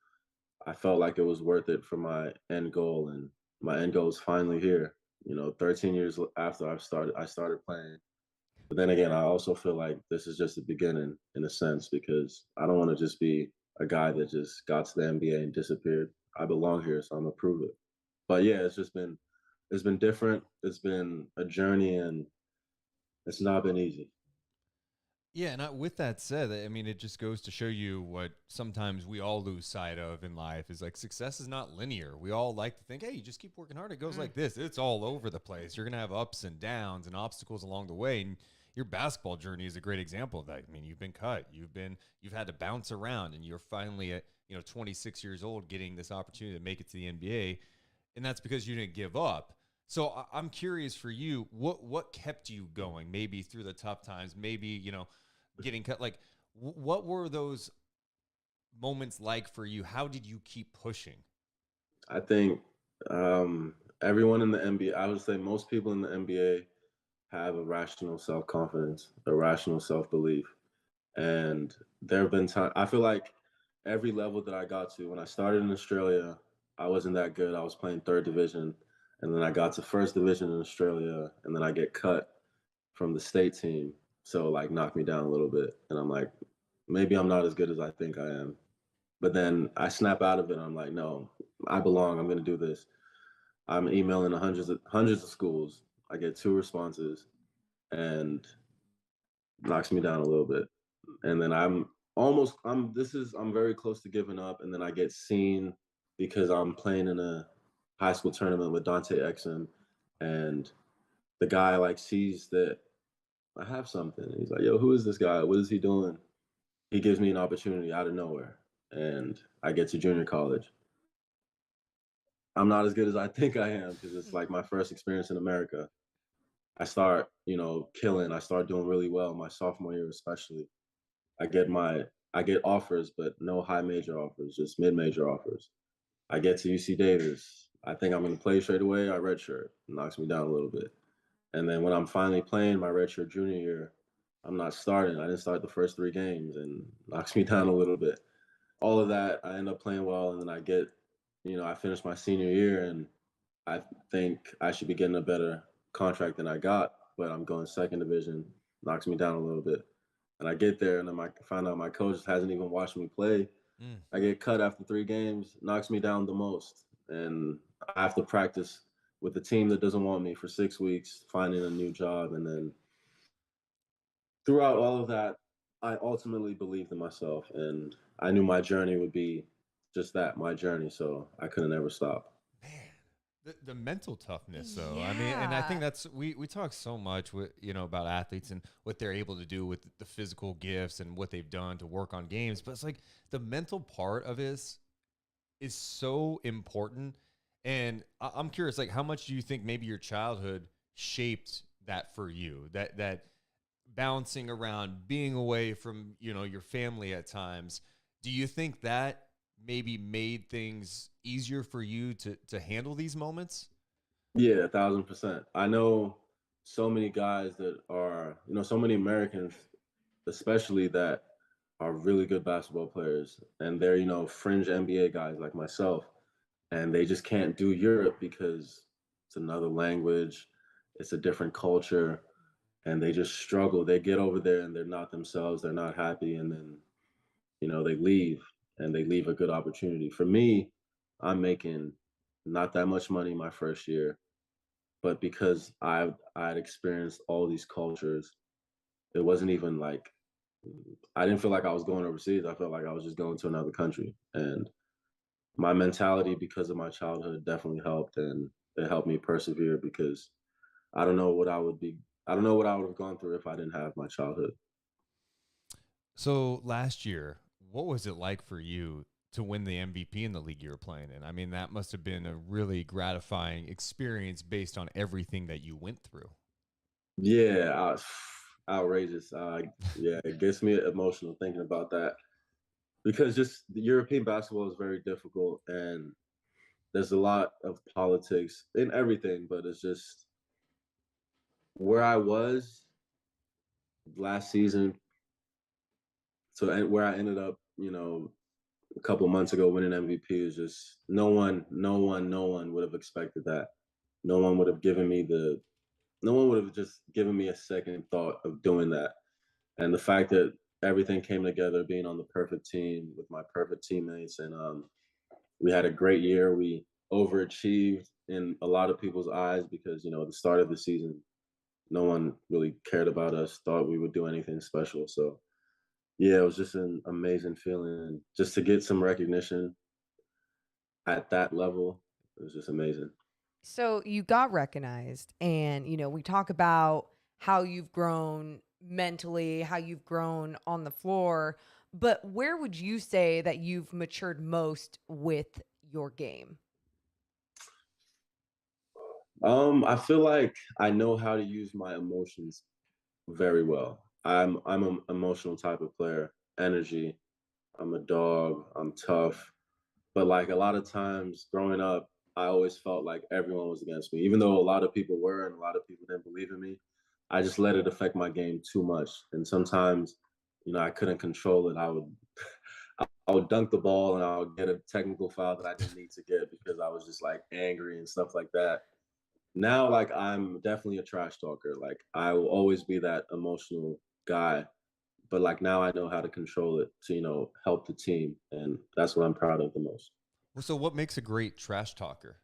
I felt like it was worth it for my end goal. And my end goal is finally here. 13 years after I started playing. But then again, I also feel like this is just the beginning in a sense, because I don't want to just be a guy that just got to the NBA and disappeared. I belong here, so I'm gonna prove it. But yeah, it's been different. It's been a journey, and it's not been easy. Yeah, and with that said, I mean, it just goes to show you what sometimes we all lose sight of in life is like success is not linear. We all like to think, hey, you just keep working hard. It goes like this. It's all over the place. You're going to have ups and downs and obstacles along the way. And your basketball journey is a great example of that. I mean, you've been cut. You've had to bounce around, and you're finally at 26 years old getting this opportunity to make it to the NBA, and that's because you didn't give up. So I'm curious for you, what kept you going? Maybe through the tough times, maybe getting cut. Like, what were those moments like for you? How did you keep pushing? I think everyone in the NBA, I would say most people in the NBA have a rational self-confidence, a rational self-belief. And there have been times, I feel like every level that I got to, when I started in Australia, I wasn't that good. I was playing third division. and then I got to first division in Australia, and then I get cut from the state team. So like knocked me down a little bit, and I'm like, maybe I'm not as good as I think I am. But then I snap out of it. And I'm like, no, I belong. I'm gonna do this. I'm emailing hundreds of schools. I get 2 responses, and knocks me down a little bit. And then I'm very close to giving up. And then I get seen because I'm playing in a high school tournament with Dante Exum, and the guy like sees that I have something. He's like, yo, who is this guy? What is he doing? He gives me an opportunity out of nowhere, and I get to junior college. I'm not as good as I think I am because it's like my first experience in America. I start, killing. I start doing really well my sophomore year, especially. I get my I get offers, but no high major offers, just mid major offers. I get to UC Davis. I think I'm going to play straight away. I redshirt, knocks me down a little bit. And then when I'm finally playing my redshirt junior year, I'm not starting. I didn't start the first 3 games, and knocks me down a little bit. All of that, I end up playing well, and then I finish my senior year, and I think I should be getting a better contract than I got, but I'm going second division, knocks me down a little bit. And I get there, and then I find out my coach hasn't even watched me play. I get cut after 3 games, knocks me down the most. And I have to practice with a team that doesn't want me for 6 weeks, finding a new job. And then throughout all of that, I ultimately believed in myself, and I knew my journey would be just that, my journey. So I couldn't ever stop. The mental toughness, though. I mean, and I think Yeah. that's we talk so much with about athletes and what they're able to do with the physical gifts and what they've done to work on games, but it's like the mental part of it is so important. And I'm curious, like, how much do you think maybe your childhood shaped that for you? That bouncing around, being away from your family at times. Do you think that maybe made things easier for you to handle these moments? Yeah, 1,000%. I know so many guys that are, so many Americans, especially that are really good basketball players, and they're, fringe NBA guys like myself, and they just can't do Europe because it's another language, it's a different culture, and they just struggle. They get over there and they're not themselves, they're not happy, and then, they leave, and they leave a good opportunity. For me, I'm making not that much money my first year, but because I'd experienced all these cultures, it wasn't even like I didn't feel like I was going overseas. I felt like I was just going to another country. And my mentality, because of my childhood, definitely helped, and it helped me persevere because I don't know what I would be. I don't know what I would have gone through if I didn't have my childhood. So last year, what was it like for you to win the MVP in the league you were playing in? I mean, that must have been a really gratifying experience based on everything that you went through. Yeah, outrageous. Yeah, it gets me emotional thinking about that because just the European basketball is very difficult, and there's a lot of politics in everything, but it's just where I was last season. So where I ended up, a couple months ago winning MVP is just no one would have expected that. No one would have given me no one would have just given me a second thought of doing that. And the fact that everything came together, being on the perfect team with my perfect teammates, and we had a great year. We overachieved in a lot of people's eyes because the start of the season, no one really cared about us, thought we would do anything special. So yeah, it was just an amazing feeling, and just to get some recognition at that level, it was just amazing. So you got recognized, and we talk about how you've grown mentally, how you've grown on the floor, but where would you say that you've matured most with your game? I feel like I know how to use my emotions very well. I'm an emotional type of player. Energy. I'm a dog. I'm tough. But like a lot of times growing up, I always felt like everyone was against me, even though a lot of people were and a lot of people didn't believe in me. I just let it affect my game too much, and sometimes, I couldn't control it. I would dunk the ball and I would get a technical foul that I didn't need to get because I was just like angry and stuff like that. now, like, I'm definitely a trash talker. Like, I will always be that emotional guy, but like now I know how to control it to, help the team, and that's what I'm proud of the most. Well, so what makes a great trash talker?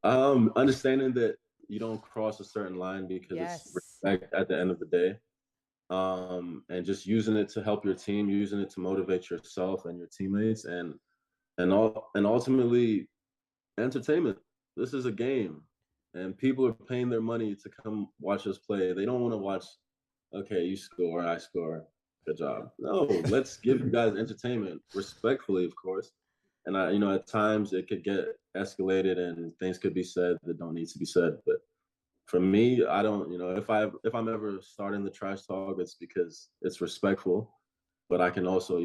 Understanding that you don't cross a certain line because it's Yes. respect at the end of the day. And just using it to help your team, using it to motivate yourself and your teammates, and ultimately entertainment. This is a game, and people are paying their money to come watch us play. They don't want to watch, okay, you score, I score, good job. No, let's give you guys entertainment, respectfully, of course. And at times it could get escalated and things could be said that don't need to be said. But for me, I don't, if I'm ever starting the trash talk, it's because it's respectful, but I can also,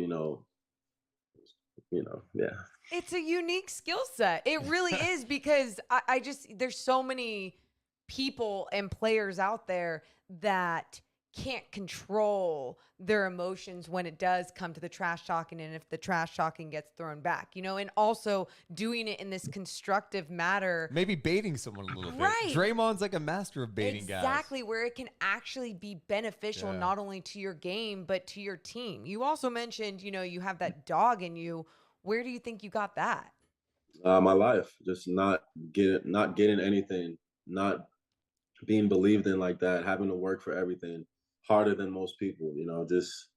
yeah. It's a unique skill set. It really is, because I just, there's so many people and players out there that can't control their emotions when it does come to the trash talking, and if the trash talking gets thrown back, and also doing it in this constructive manner. Maybe baiting someone a little Right. bit. Draymond's like a master of baiting guys. Exactly, where it can actually be beneficial, Yeah. not only to your game, but to your team. You also mentioned, you have that dog in you. Where do you think you got that? My life, just not getting anything, not being believed in like that, having to work for everything harder than most people, just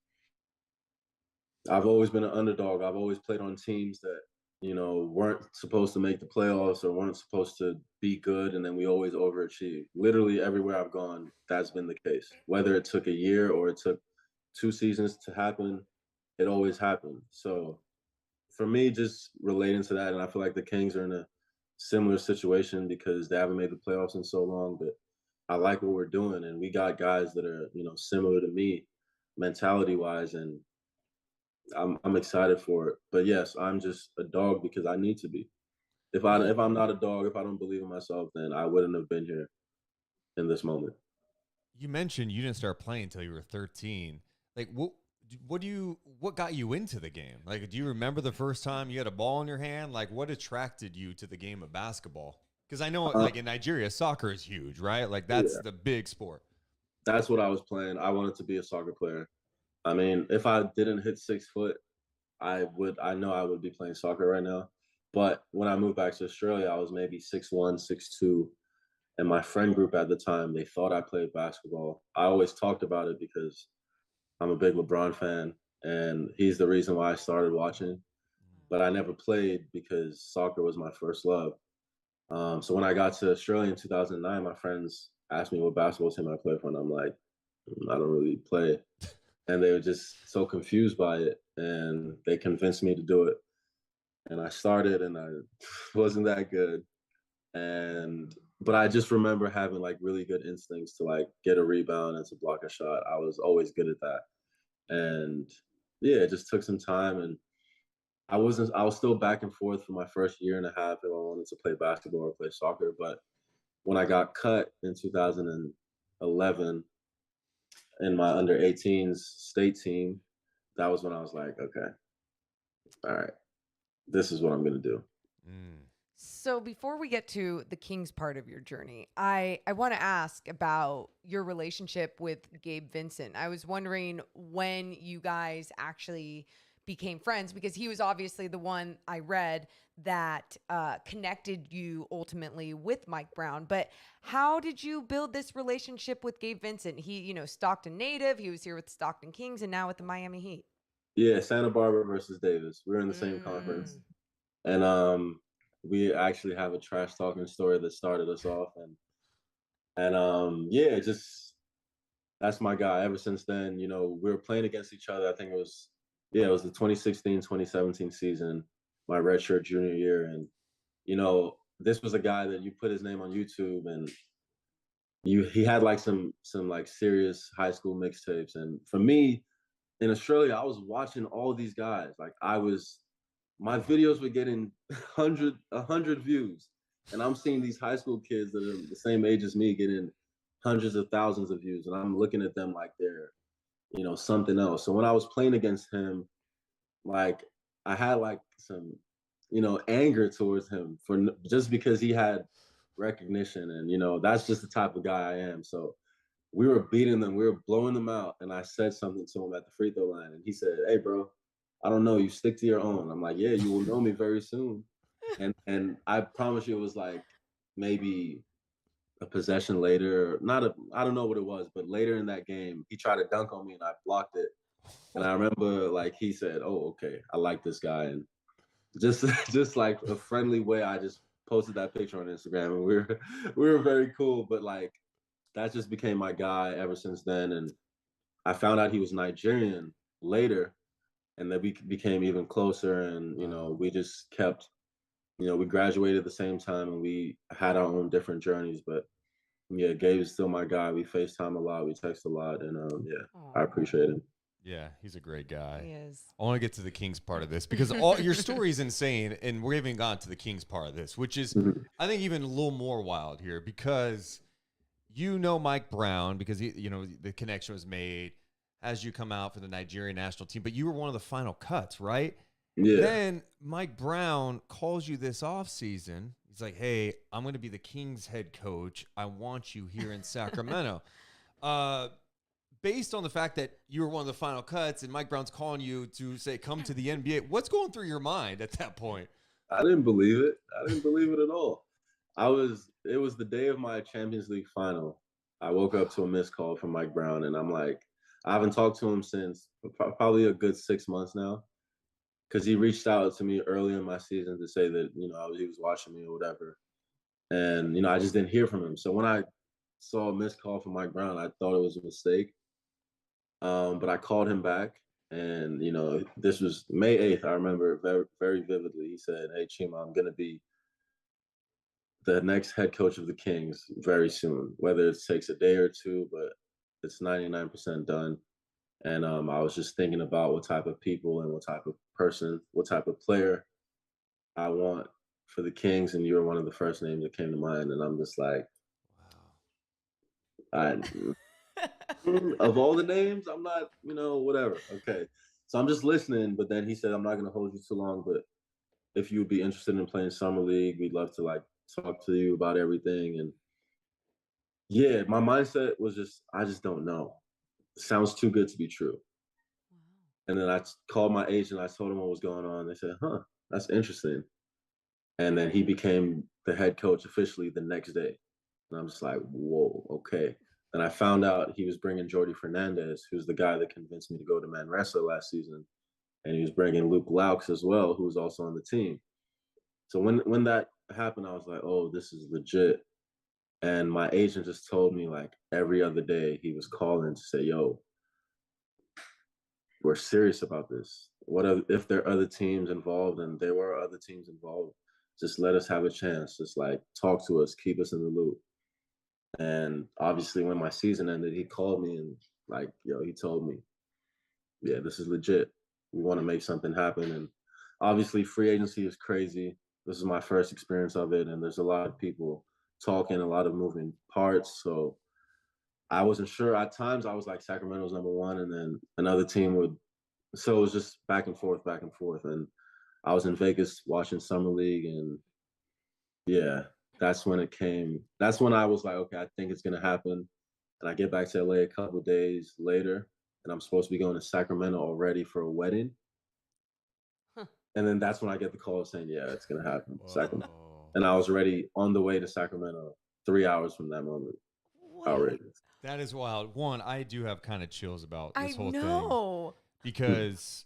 I've always been an underdog. I've always played on teams that, weren't supposed to make the playoffs or weren't supposed to be good, and then we always overachieve. Literally everywhere I've gone, that's been the case. Whether it took a year or it took 2 seasons to happen, it always happened. So for me, just relating to that, and I feel like the Kings are in a similar situation because they haven't made the playoffs in so long, but I like what we're doing, and we got guys that are, similar to me mentality wise, and I'm excited for it. But yes, I'm just a dog because I need to be. If I'm not a dog, if I don't believe in myself, then I wouldn't have been here in this moment. You mentioned you didn't start playing until you were 13. Like, what got you into the game? Like, do you remember the first time you had a ball in your hand? Like, what attracted you to the game of basketball? Because I know, like, in Nigeria, soccer is huge, right? Like, that's the big sport. That's what I was playing. I wanted to be a soccer player. I mean, if I didn't hit 6 foot, I know I would be playing soccer right now. But when I moved back to Australia, I was maybe 6'1", 6'2", and my friend group at the time, they thought I played basketball. I always talked about it because I'm a big LeBron fan, and he's the reason why I started watching. But I never played because soccer was my first love. So when I got to Australia in 2009, my friends asked me what basketball team I play for, and I'm like, I don't really play. And they were just so confused by it, and they convinced me to do it. And I started, and I wasn't that good. But I just remember having like really good instincts to like get a rebound and to block a shot. I was always good at that. And yeah, it just took some time, and I was still back and forth for my first year and a half if I wanted to play basketball or play soccer. But when I got cut in 2011 in my under 18s state team, that was when I was like, okay, all right, this is what I'm going to do. So before we get to the Kings part of your journey, I want to ask about your relationship with Gabe Vincent. I was wondering when you guys actually became friends, because he was obviously the one I read that connected you ultimately with Mike Brown. But how did you build this relationship with Gabe Vincent? He, Stockton native. He was here with the Stockton Kings and now with the Miami Heat. Yeah, Santa Barbara versus Davis. We're in the same conference. And we actually have a trash talking story that started us off, and yeah, just that's my guy. Ever since then, we were playing against each other. I think it was the 2016-2017 season, my redshirt junior year, and this was a guy that you put his name on YouTube, and he had like some like serious high school mixtapes, and for me in Australia, I was watching all these guys. Like my videos were getting 100 views, and I'm seeing these high school kids that are the same age as me getting hundreds of thousands of views, and I'm looking at them like they're, something else. So when I was playing against him, like I had like some, anger towards him for just because he had recognition, and you know that's just the type of guy I am. So we were beating them, we were blowing them out, and I said something to him at the free throw line, and he said, "Hey, bro, I don't know. You stick to your own." I'm like, "Yeah, you will know me very soon." And I promise you, it was like maybe a possession later, not a, I don't know what it was, but later in that game, he tried to dunk on me and I blocked it. And I remember like he said, "Oh, okay, I like this guy," and just just like a friendly way, I just posted that picture on Instagram, and we were very cool. But like that just became my guy ever since then. And I found out he was Nigerian later, and then we became even closer. And you know, we just kept, you know, we graduated at the same time, and we had our own different journeys. But yeah, Gabe is still my guy. We FaceTime a lot, we text a lot, and yeah, I appreciate him. Yeah, he's a great guy. He is. I want to get to the Kings part of this because all your story is insane, and we haven't gone to the Kings part of this, which is, I think, even a little more wild here because you know Mike Brown because he, you know, the connection was made as you come out for the Nigerian national team, but you were one of the final cuts, right? Yeah. Then Mike Brown calls you this offseason. He's like, "Hey, I'm going to be the Kings head coach. I want you here in Sacramento." Based on the fact that you were one of the final cuts and Mike Brown's calling you to say, "Come to the NBA," what's going through your mind at that point? I didn't believe it. I didn't believe it at all. It was the day of my Champions League final. I woke up to a missed call from Mike Brown, and I'm like, I haven't talked to him since probably a good 6 months now, because he reached out to me early in my season to say that, you know, he was watching me or whatever. And, you know, I just didn't hear from him. So when I saw a missed call from Mike Brown, I thought it was a mistake. But I called him back, and you know, this was May 8th. I remember very, very vividly. He said, "Hey, Chima, I'm gonna be the next head coach of the Kings very soon. Whether it takes a day or two, but it's 99% done." And I was just thinking about what type of people and what type of person, what type of player I want for the Kings, and you were one of the first names that came to mind. And I'm just like, I of all the names, I'm not, you know, whatever. Okay. So I'm just listening, but then he said, "I'm not gonna hold you too long, but if you would be interested in playing summer league, we'd love to like talk to you about everything." And yeah, my mindset was just, I just don't know. It sounds too good to be true. And then I called my agent, I told him what was going on. They said, "Huh, that's interesting." And then he became the head coach officially the next day. And I'm just like, whoa, okay. And I found out he was bringing Jordi Fernandez, who's the guy that convinced me to go to Manresa last season. And he was bringing Luke Laux as well, who was also on the team. So when that happened, I was like, oh, this is legit. And my agent just told me like every other day he was calling to say, "Yo, we're serious about this. If there are other teams involved?" And there were other teams involved. Just let us have a chance. Just like talk to us, keep us in the loop. And obviously, when my season ended, he called me and like, yo, he told me, "Yeah, this is legit. We want to make something happen." And obviously, free agency is crazy. This is my first experience of it, and there's a lot of people talking, a lot of moving parts. So I wasn't sure. At times, I was like, Sacramento's number one, and then another team would. So it was just back and forth, back and forth. And I was in Vegas watching summer league, and yeah, that's when it came. That's when I was like, okay, I think it's gonna happen. And I get back to LA a couple of days later, and I'm supposed to be going to Sacramento already for a wedding. And then that's when I get the call saying, "Yeah, it's gonna happen, Sacramento." And I was already on the way to Sacramento 3 hours from that moment. Outrageous. That is wild. One, I do have kind of chills about this I whole thing know. because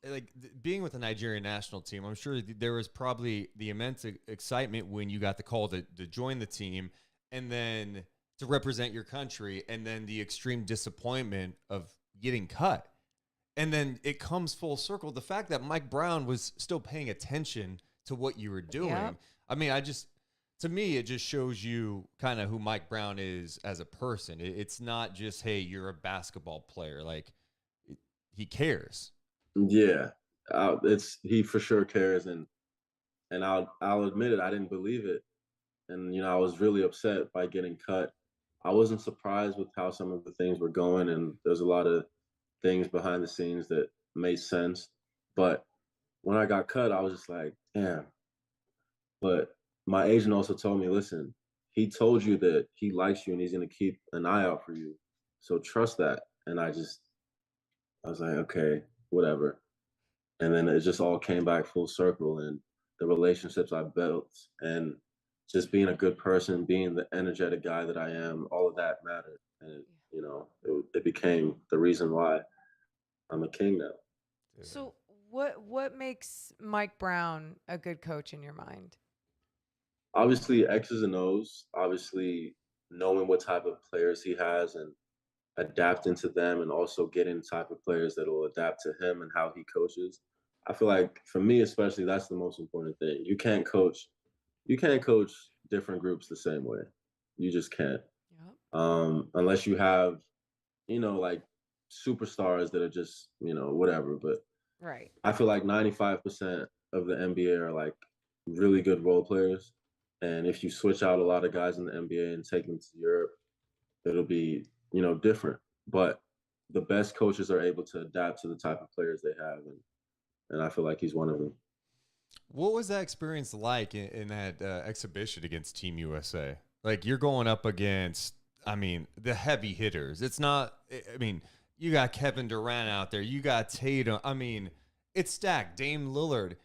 like being with the Nigerian national team, I'm sure there was probably the immense excitement when you got the call to join the team and then to represent your country, and then the extreme disappointment of getting cut. And then it comes full circle. The fact that Mike Brown was still paying attention to what you were doing. Yep. I mean, to me, it just shows you kind of who Mike Brown is as a person. It's not just, hey, you're a basketball player. Like, he cares. Yeah, he for sure cares, and I'll admit it, I didn't believe it, and you know I was really upset by getting cut. I wasn't surprised with how some of the things were going, and there's a lot of things behind the scenes that made sense. But when I got cut, I was just like, damn. But my agent also told me, listen, he told you that he likes you and he's going to keep an eye out for you. So trust that. And I was like, okay, whatever. And then it just all came back full circle, and the relationships I built and just being a good person, being the energetic guy that I am, all of that mattered. And, it became the reason why I'm a king now. So what makes Mike Brown a good coach in your mind? Obviously, X's and O's, obviously knowing what type of players he has and adapting to them, and also getting the type of players that will adapt to him and how he coaches. I feel like for me especially, that's the most important thing. You can't coach different groups the same way. You just can't. Unless you have, like superstars that are just, whatever. But Right. I feel like 95% of the NBA are like really good role players. And if you switch out a lot of guys in the NBA and take them to Europe, it'll be, different. But the best coaches are able to adapt to the type of players they have. And I feel like he's one of them. What was that experience like in that exhibition against Team USA? Like, you're going up against, I mean, the heavy hitters. It's not, I mean, you got Kevin Durant out there. You got Tatum. I mean, it's stacked. Dame Lillard.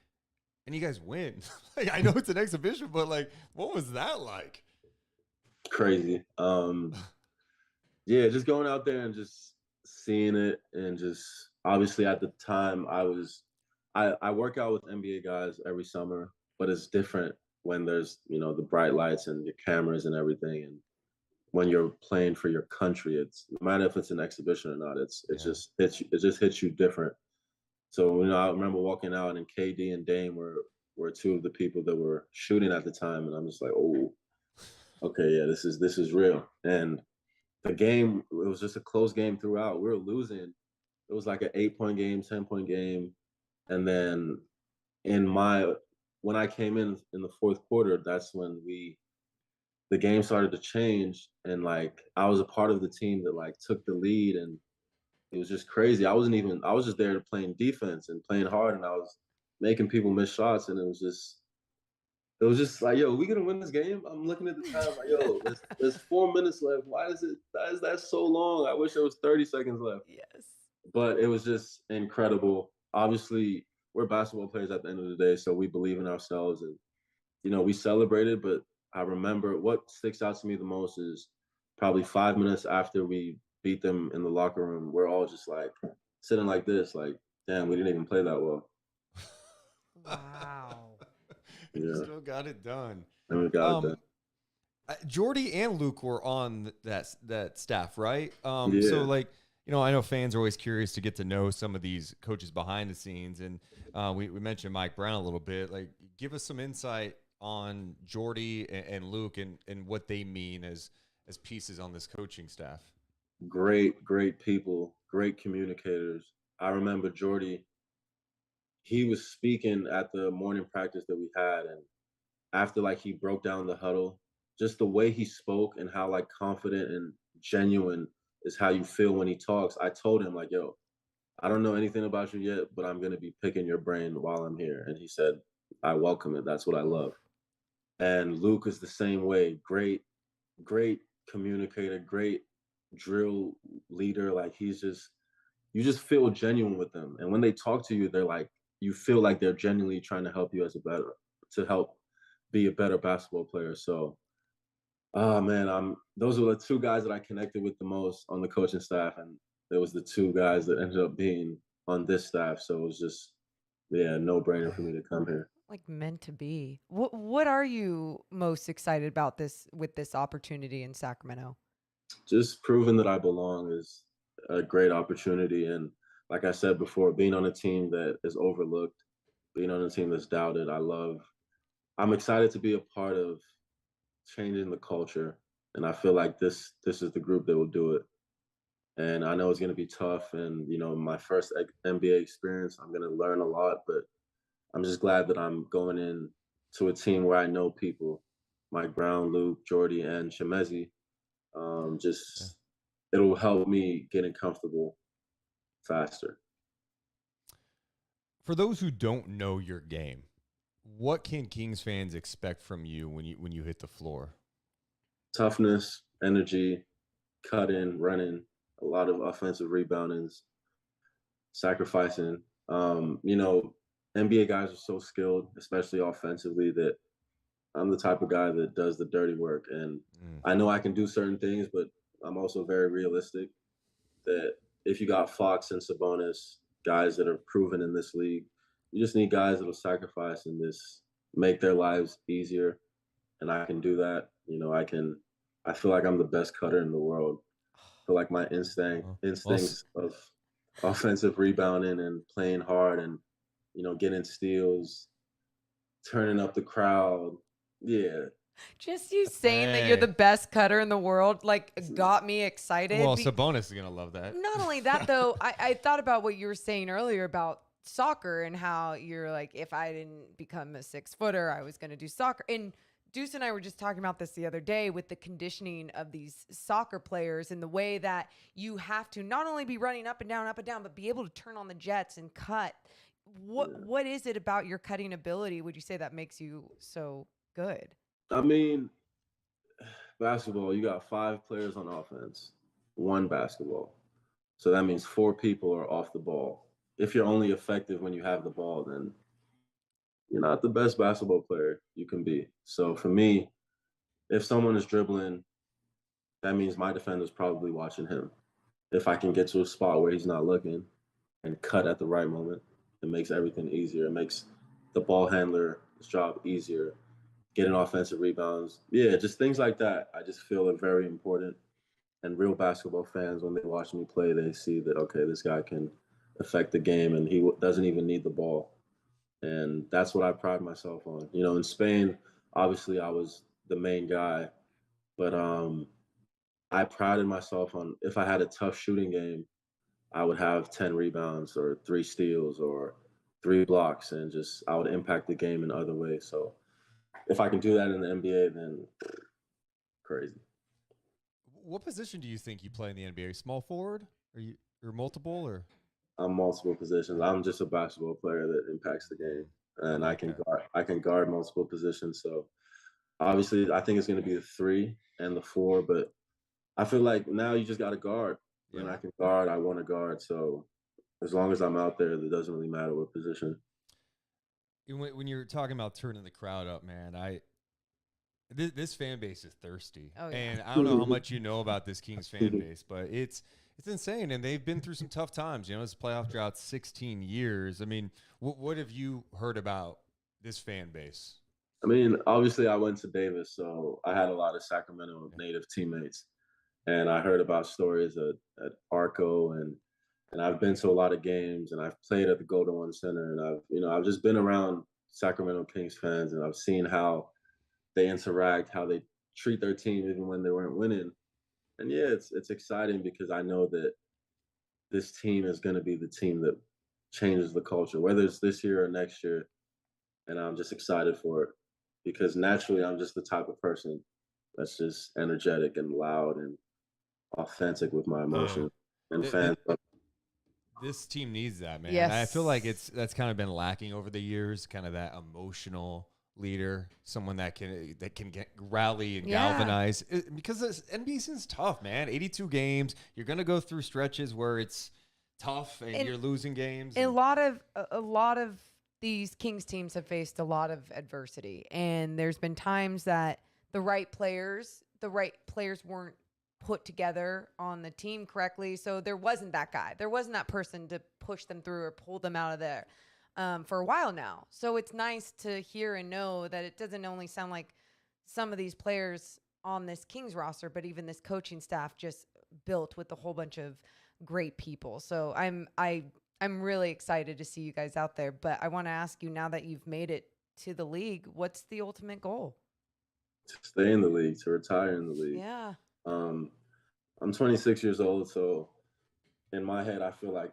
And you guys win. Like, I know it's an exhibition, but, like, what was that like? Crazy. Yeah, just going out there and just seeing it, and just obviously at the time I work out with NBA guys every summer, but it's different when there's, the bright lights and your cameras and everything. And when you're playing for your country, it's no matter if it's an exhibition or not, it just hits you different. So, I remember walking out, and KD and Dame were two of the people that were shooting at the time, and I'm just like, oh, okay, yeah, this is real. And the game, it was just a close game throughout. We were losing. It was like an 8-point game, 10-point game. And then when I came in the fourth quarter, that's when the game started to change. And like, I was a part of the team that like took the lead, and it was just crazy. I was just there playing defense and playing hard, and I was making people miss shots. And it was just like, yo, we gonna win this game? I'm looking at the time like, yo, there's 4 minutes left. Why is that so long? I wish there was 30 seconds left. Yes. But it was just incredible. Obviously, we're basketball players at the end of the day, so we believe in ourselves, and we celebrated. But I remember what sticks out to me the most is probably 5 minutes after we beat them in the locker room, we're all just like sitting like this, like, damn, we didn't even play that well. Wow. You Yeah. still got it done. And we got it done. Jordy and Luke were on that staff, right? Yeah. So, like, I know fans are always curious to get to know some of these coaches behind the scenes, and we mentioned Mike Brown a little bit. Like, give us some insight on Jordy and Luke and what they mean as pieces on this coaching staff. Great people, great communicators. I remember Jordy, he was speaking at the morning practice that we had, and after like he broke down the huddle, just the way he spoke and how like confident and genuine is how you feel when he talks. I told him like, yo, I don't know anything about you yet, but I'm gonna be picking your brain while I'm here. And he said, I welcome it. That's what I love. And Luke is the same way. Great communicator, great drill leader. Like, you just feel genuine with them. And when they talk to you, they're like, you feel like they're genuinely trying to help you to help be a better basketball player. So, oh man, those are the two guys that I connected with the most on the coaching staff, and there was the two guys that ended up being on this staff. So it was just, no brainer for me to come here. Like, meant to be. What are you most excited about with this opportunity in Sacramento? Just proving that I belong is a great opportunity. And like I said before, being on a team that is overlooked, being on a team that's doubted, I'm excited to be a part of changing the culture. And I feel like this is the group that will do it. And I know it's going to be tough. And, my first NBA experience, I'm going to learn a lot, but I'm just glad that I'm going in to a team where I know people, Mike Brown, Luke, Jordy, and Shemezi. It'll help me getting comfortable faster. For those who don't know your game, What can Kings fans expect from you when you hit the floor? Toughness, energy, cutting, running, a lot of offensive rebounding, sacrificing. You know, NBA guys are so skilled, especially offensively, that I'm the type of guy that does the dirty work. And I know I can do certain things, but I'm also very realistic that if you got Fox and Sabonis, guys that are proven in this league, you just need guys that'll sacrifice and just make their lives easier. And I can do that. You know, I feel like I'm the best cutter in the world. I feel like my instincts of offensive rebounding and playing hard and, you know, getting steals, turning up the crowd. Yeah. Just you saying that you're the Hey. best cutter in the world, like, got me excited. Well, Sabonis is gonna love that. Not only that, though, I thought about what you were saying earlier about soccer and how you're like, if I didn't become a 6-footer, I was going to do soccer. And Deuce and I were just talking about this the other day with the conditioning of these soccer players and the way that you have to not only be running up and down, but be able to turn on the jets and cut. What is it about your cutting ability, would you say, that makes you so good? I mean, basketball, you got 5 players on offense, 1 basketball. So that means 4 people are off the ball. If you're only effective when you have the ball, then you're not the best basketball player you can be. So for me, if someone is dribbling, that means my defender's probably watching him. If I can get to a spot where he's not looking and cut at the right moment, it makes everything easier. It makes the ball handler's job easier, getting offensive rebounds. Yeah, just things like that. I just feel are very important. And real basketball fans, when they watch me play, they see that, okay, this guy can affect the game and he doesn't even need the ball. And that's what I pride myself on. You know, in Spain, obviously I was the main guy, but I prided myself on, if I had a tough shooting game, I would have 10 rebounds or 3 steals or 3 blocks, and just I would impact the game in other ways. So if I can do that in the NBA, then crazy. What position do you think you play in the NBA? Small forward? Or multiple or? I'm multiple positions. I'm just a basketball player that impacts the game, and I can guard multiple positions. So obviously, I think it's going to be the 3 and the 4, but I feel like now you just got to guard, and I can guard. I want to guard. So as long as I'm out there, it doesn't really matter what position. When you're talking about turning the crowd up, man, this fan base is thirsty. Oh, yeah. And I don't know how much you know about this Kings fan base, but it's insane. And they've been through some tough times. You know, this playoff drought, 16 years. I mean, what have you heard about this fan base? I mean, obviously I went to Davis, so I had a lot of Sacramento native teammates. And I heard about stories at ARCO, and I've been to a lot of games, and I've played at the Golden One Center, and I've just been around Sacramento Kings fans, and I've seen how they interact, how they treat their team even when they weren't winning. And yeah, it's exciting because I know that this team is going to be the team that changes the culture, whether it's this year or next year. And I'm just excited for it because naturally I'm just the type of person that's just energetic and loud and authentic with my emotions. And fans. This team needs that, man. Yes. I feel like that's kind of been lacking over the years, kind of that emotional leader, someone that can rally and galvanize. Because this NBA season's tough, man. 82 games. You're gonna go through stretches where it's tough and you're losing games. A lot of these Kings teams have faced a lot of adversity, and there's been times that the right players weren't put together on the team correctly. So there wasn't that guy. There wasn't that person to push them through or pull them out of there for a while now. So it's nice to hear and know that it doesn't only sound like some of these players on this Kings roster, but even this coaching staff just built with a whole bunch of great people. So I'm really excited to see you guys out there. But I want to ask you, now that you've made it to the league, what's the ultimate goal? To stay in the league, to retire in the league. Yeah. I'm 26 years old, so in my head, I feel like,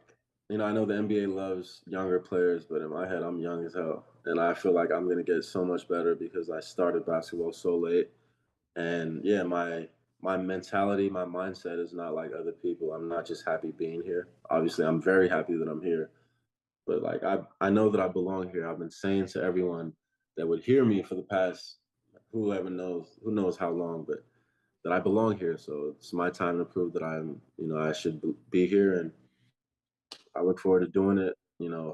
I know the NBA loves younger players, but in my head, I'm young as hell. And I feel like I'm going to get so much better because I started basketball so late. And yeah, my mentality, my mindset is not like other people. I'm not just happy being here. Obviously, I'm very happy that I'm here. But like, I know that I belong here. I've been saying to everyone that would hear me for the past who knows how long, but that I belong here. So it's my time to prove that I should be here, and I look forward to doing it.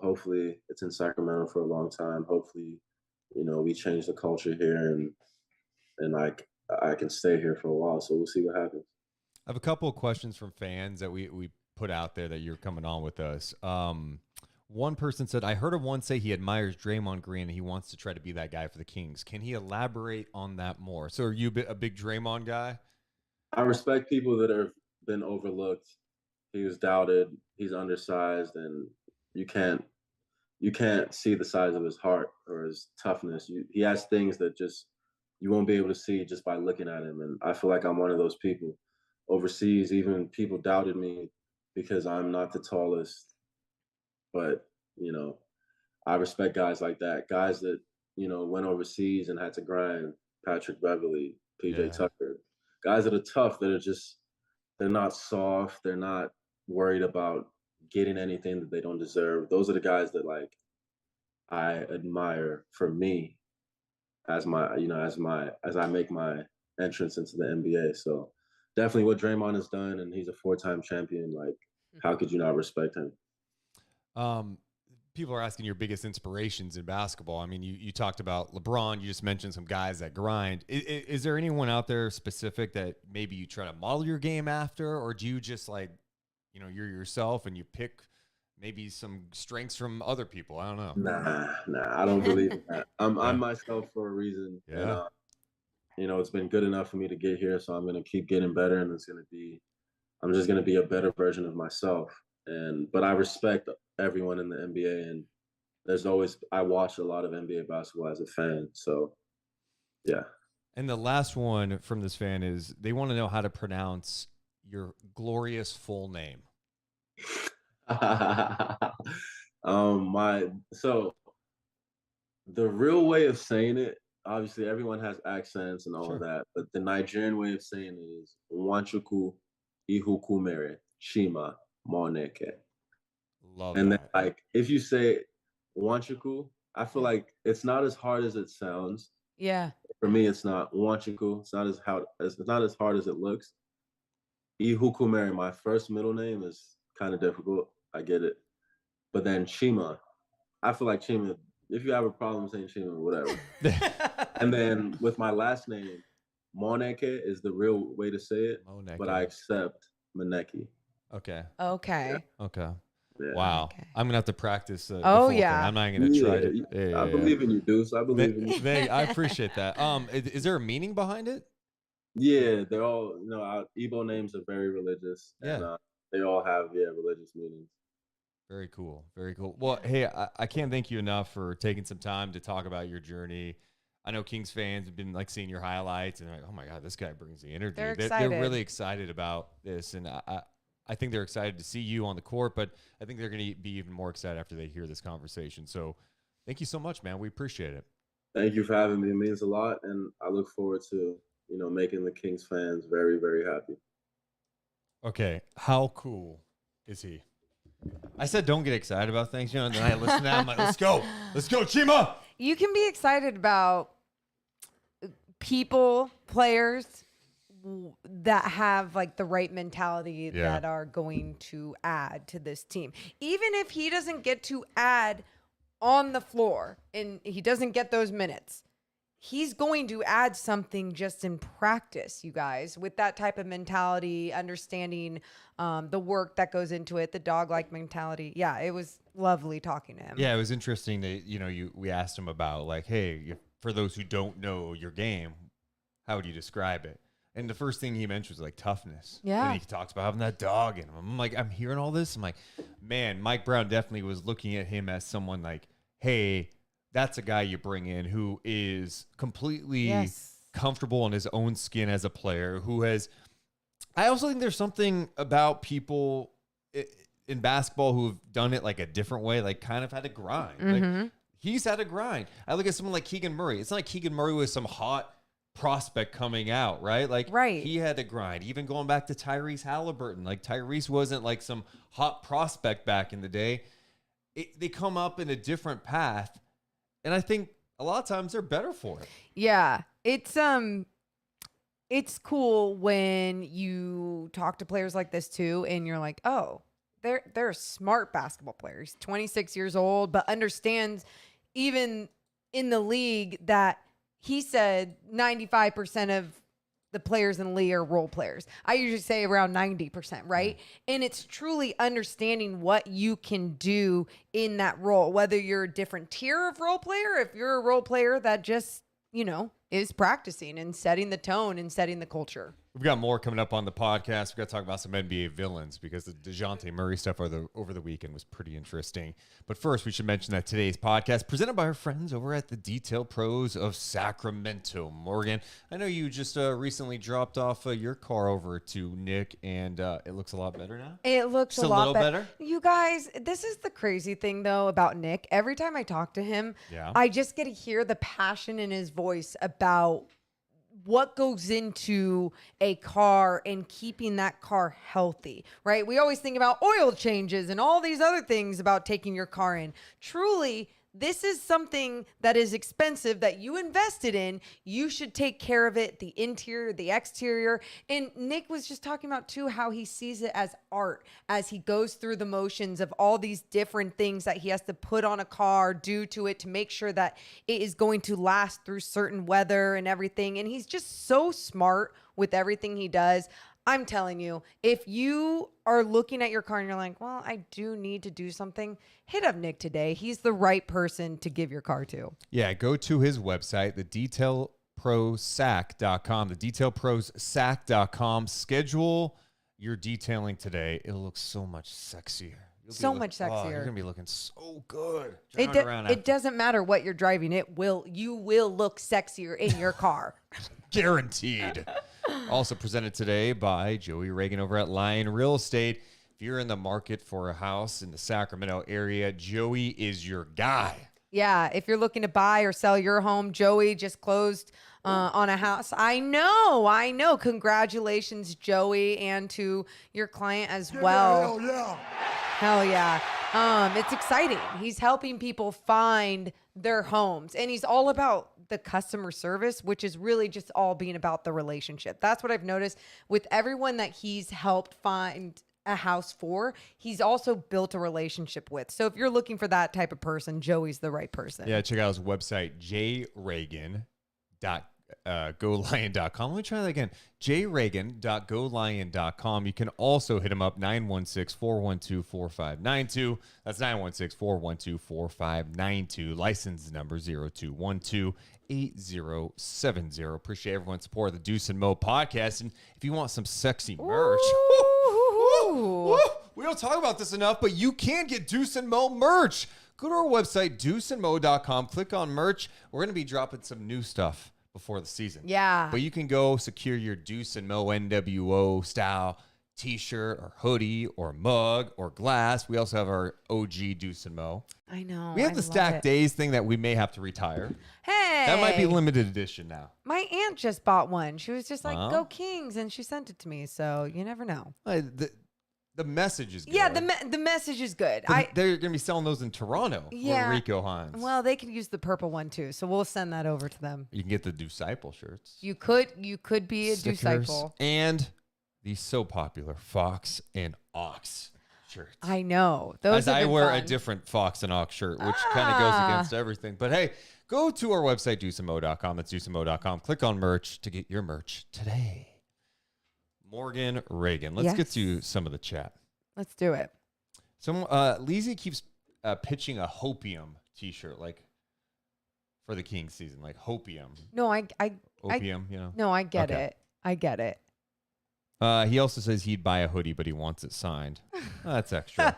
Hopefully it's in Sacramento for a long time. Hopefully, we change the culture here, and I can stay here for a while. So we'll see what happens. I have a couple of questions from fans that we put out there that you're coming on with us. One person said, I heard him once say he admires Draymond Green and he wants to try to be that guy for the Kings. Can he elaborate on that more? So are you a big Draymond guy? I respect people that have been overlooked. He was doubted. He's undersized, and you can't see the size of his heart or his toughness. He has things that just you won't be able to see just by looking at him. And I feel like I'm one of those people. Overseas, even people doubted me because I'm not the tallest. But, I respect guys like that. Guys that, went overseas and had to grind. Patrick Beverly, PJ Tucker. Guys that are tough, that are they're not soft. They're not worried about getting anything that they don't deserve. Those are the guys that I admire for me as I make my entrance into the NBA. So definitely what Draymond has done, and he's a 4-time champion. How could you not respect him? People are asking your biggest inspirations in basketball. I mean, you talked about LeBron. You just mentioned some guys that grind. Is there anyone out there specific that maybe you try to model your game after, or do you just you're yourself and you pick maybe some strengths from other people? I don't know. Nah, I don't believe in that. I'm myself for a reason. Yeah. And, it's been good enough for me to get here, so I'm going to keep getting better, and I'm just going to be a better version of myself. But I respect everyone in the NBA, and I watch a lot of NBA basketball as a fan. So, yeah. And the last one from this fan is they want to know how to pronounce your glorious full name. So the real way of saying it, obviously everyone has accents and all of that, but the Nigerian way of saying it is Wanchuku Ihukumere Chima Moneke. Love and that. then if you say Wanchuku, I feel like it's not as hard as it sounds. Yeah. For me, it's not Wanchuku. It's not as hard as it looks. Ihukumere, my first middle name, is kind of difficult. I get it. But then Chima, I feel like Chima, if you have a problem saying Chima, whatever. And then with my last name, Moneke is the real way to say it, Moneke. but I accept Moneke. Okay. Okay. Yeah. Okay. Yeah. Wow. Okay. I'm going to have to practice. The Oh, full yeah. thing. I'm not going to try to. I believe in you, Deuce. I believe in you. I appreciate that. Is there a meaning behind it? Yeah, they're all, our Igbo names are very religious. Yeah. And they all have, religious meanings. Very cool. Very cool. Well, hey, I can't thank you enough for taking some time to talk about your journey. I know Kings fans have been seeing your highlights and they're like, oh my God, this guy brings the energy. They're excited. They're really excited about this. And I think they're excited to see you on the court, but I think they're going to be even more excited after they hear this conversation. So thank you so much, man. We appreciate it. Thank you for having me. It means a lot. And I look forward to, making the Kings fans very, very happy. Okay. How cool is he? I said don't get excited about things, and then I listen to that. I'm like, let's go, Chima. You can be excited about people, players that have the right mentality that are going to add to this team. Even if he doesn't get to add on the floor and he doesn't get those minutes, he's going to add something just in practice, you guys, with that type of mentality, understanding the work that goes into it, the dog-like mentality. Yeah, it was lovely talking to him. Yeah, it was interesting that, we asked him about hey, for those who don't know your game, how would you describe it? And the first thing he mentioned was toughness. Yeah. And he talks about having that dog in him. I'm I'm hearing all this. I'm like, man, Mike Brown definitely was looking at him as someone hey, that's a guy you bring in who is completely comfortable in his own skin as a player, who has, I also think there's something about people in basketball who have done it a different way, kind of had to grind. Mm-hmm. He's had to grind. I look at someone like Keegan Murray. It's not like Keegan Murray was some hot prospect coming out, right? Right. He had to grind. Even going back to Tyrese Halliburton, Tyrese wasn't some hot prospect back in the day. They come up in a different path. And I think a lot of times they're better for it. Yeah, it's cool when you talk to players like this too, and you're like, oh, they're smart basketball players. 26 years old, but understands even in the league that he said 95% of the players in the league are role players. I usually say around 90%, right? And it's truly understanding what you can do in that role, whether you're a different tier of role player, if you're a role player that just, is practicing and setting the tone and setting the culture. We've got more coming up on the podcast. We've got to talk about some NBA villains because the DeJounte Murray stuff over the weekend was pretty interesting. But first, we should mention that today's podcast presented by our friends over at the Detail Pros of Sacramento. Morgan, I know you just recently dropped off your car over to Nick, and it looks a lot better now. It looks Just a lot little better. You guys, this is the crazy thing, though, about Nick. Every time I talk to him, I just get to hear the passion in his voice about what goes into a car and keeping that car healthy, right? We always think about oil changes and all these other things about taking your car in. Truly, this is something that is expensive that you invested in. You should take care of it, the interior, the exterior. And Nick was just talking about too how he sees it as art as he goes through the motions of all these different things that he has to put on a car, do to it to make sure that it is going to last through certain weather and everything. And he's just so smart with everything he does. I'm telling you, if you are looking at your car and you're like, well, I do need to do something, hit up Nick today. He's the right person to give your car to. Yeah, go to his website, thedetailprosac.com, thedetailprosac.com. Schedule your detailing today. It'll look so much sexier. Much sexier. Oh, you're going to be looking so good. It doesn't matter what you're driving. You will look sexier in your car. Guaranteed. Also presented today by Joey Reagan over at Lion Real Estate. If you're in the market for a house in the Sacramento area, Joey is your guy. Yeah, if you're looking to buy or sell your home, Joey just closed on a house. I know. Congratulations, Joey, and to your client as well. Hell yeah. It's exciting. He's helping people find their homes, and he's all about the customer service, which is really just all being about the relationship. That's what I've noticed with everyone that he's helped find a house for. He's also built a relationship with. So if you're looking for that type of person, Joey's the right person. Yeah, check out his website, jreagan.golion.com. Let me try that again. jreagan.golion.com. You can also hit him up 916-412-4592. That's 916-412-4592. License number 0212-8070. Appreciate everyone's support of the Deuce and Mo podcast. And if you want some sexy merch, we don't talk about this enough, but you can get Deuce and Mo merch. Go to our website, deuceandmo.com. Click on merch. We're going to be dropping some new stuff before the season. Yeah. But you can go secure your Deuce and Mo NWO style t-shirt or hoodie or mug or glass. We also have our OG Deuce and Mo. I know. We have the Stack Days thing that we may have to retire. Hey. That might be limited edition now. My aunt just bought one. She was just like, go Kings, and she sent it to me. So you never know. The message is good. Yeah, the message is good. They're going to be selling those in Toronto for Rico Hines. Well, they can use the purple one too, so we'll send that over to them. You can get the Disciple shirts. You could be a Stickers, Disciple. and the so popular Fox and Ox shirts. I know. Those As I wear fun. a different Fox and Ox shirt, which kind of goes against everything. But hey, go to our website, deuceandmo.com. That's deuceandmo.com. Click on merch to get your merch today. Morgan Reagan. Let's get to some of the chat. Let's do it. So Leezy keeps pitching a Hopium t-shirt, like for the Kings season, like Hopium. No, Opium, you know. No, I get it. I get it. He also says he'd buy a hoodie, but he wants it signed. That's extra.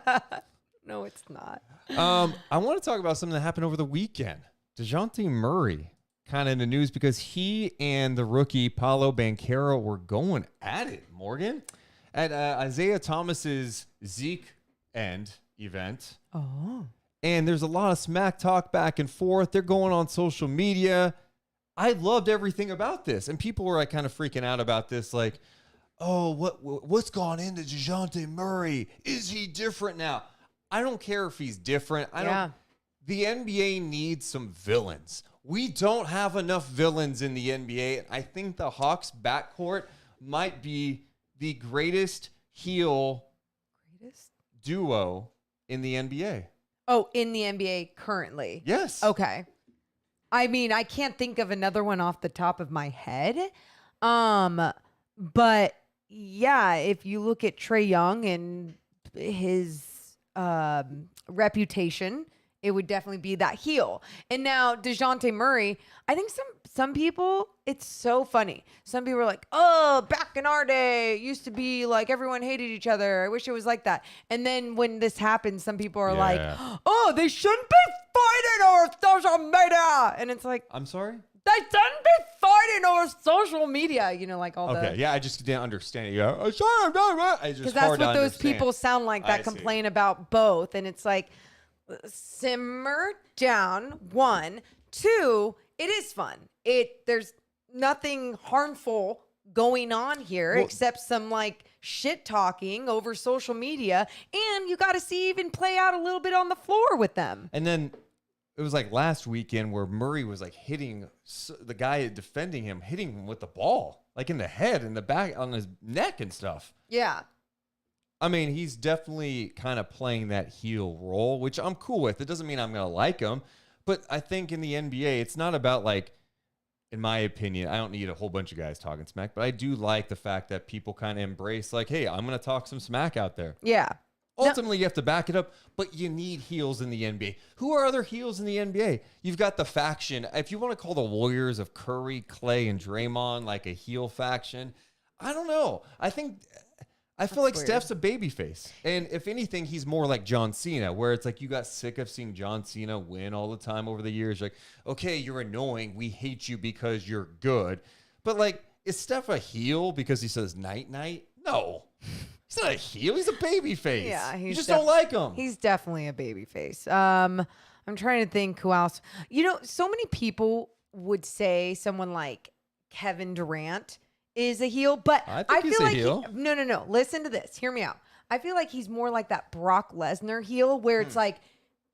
No, it's not. I want to talk about something that happened over the weekend. DeJounte Murray kind of in the news because he and the rookie Paolo Banchero were going at it, Morgan, at Isaiah Thomas's Zeke End event. Oh. And there's a lot of smack talk back and forth. They're going on social media. I loved everything about this. And people were like kind of freaking out about this, like, oh, what's gone into DeJounte Murray? Is he different now? I don't care if he's different. The NBA needs some villains. we don't have enough villains in the NBA. I think the Hawks backcourt might be the greatest heel duo in the NBA. Oh, in the NBA currently. Yes. Okay. I mean, I can't think of another one off the top of my head. But yeah, if you look at Trae Young and his reputation, it would definitely be that heel. And now DeJounte Murray, I think some people, it's so funny. Some people are like, oh, back in our day, it used to be like everyone hated each other. I wish it was like that. And then when this happens, some people are like, oh, they shouldn't be fighting over social media. And it's like, I'm sorry? they shouldn't be fighting over social media. You know, like all the... Okay, yeah, I just didn't understand it. Because that's what those people sound like that complain about both. And it's like, simmer down. 1, 2, it is fun. There's nothing harmful going on here except some like shit talking over social media, and you got to see even play out a little bit on the floor with them. And then it was like last weekend where Murray was like hitting the guy defending him, hitting him with the ball, like in the head, in the back, on his neck and stuff. Yeah. I mean, he's definitely kind of playing that heel role, which I'm cool with. It doesn't mean I'm going to like him. But I think in the NBA, it's not about like, in my opinion, I don't need a whole bunch of guys talking smack, but I do like the fact that people kind of embrace like, hey, I'm going to talk some smack out there. Yeah. Ultimately, you have to back it up, but you need heels in the NBA. Who are other heels in the NBA? You've got the faction. If you want to call the Warriors of Curry, Clay, and Draymond like a heel faction, I don't know. I feel like weird. Steph's a babyface. And if anything, he's more like John Cena, where it's like you got sick of seeing John Cena win all the time over the years. You're like, okay, you're annoying. We hate you because you're good. But like, is Steph a heel because he says night-night? No. He's not a heel. He's a babyface. Yeah, you just don't like him. He's definitely a babyface. I'm trying to think who else. You know, so many people would say someone like Kevin Durant is a heel, but I feel like no. Listen to this. Hear me out. I feel like he's more like that Brock Lesnar heel, where it's like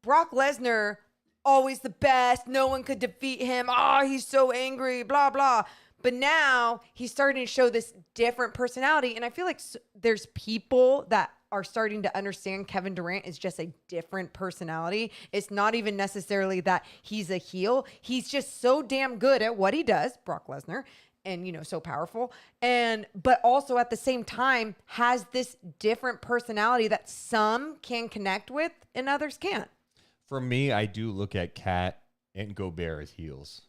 Brock Lesnar, always the best. No one could defeat him. Oh, he's so angry. Blah blah. But now he's starting to show this different personality, and I feel like there's people that are starting to understand Kevin Durant is just a different personality. It's not even necessarily that he's a heel. He's just so damn good at what he does, Brock Lesnar. And, you know, so powerful. But also at the same time has this different personality that some can connect with and others can't. For me, I do look at Kat and Gobert as heels.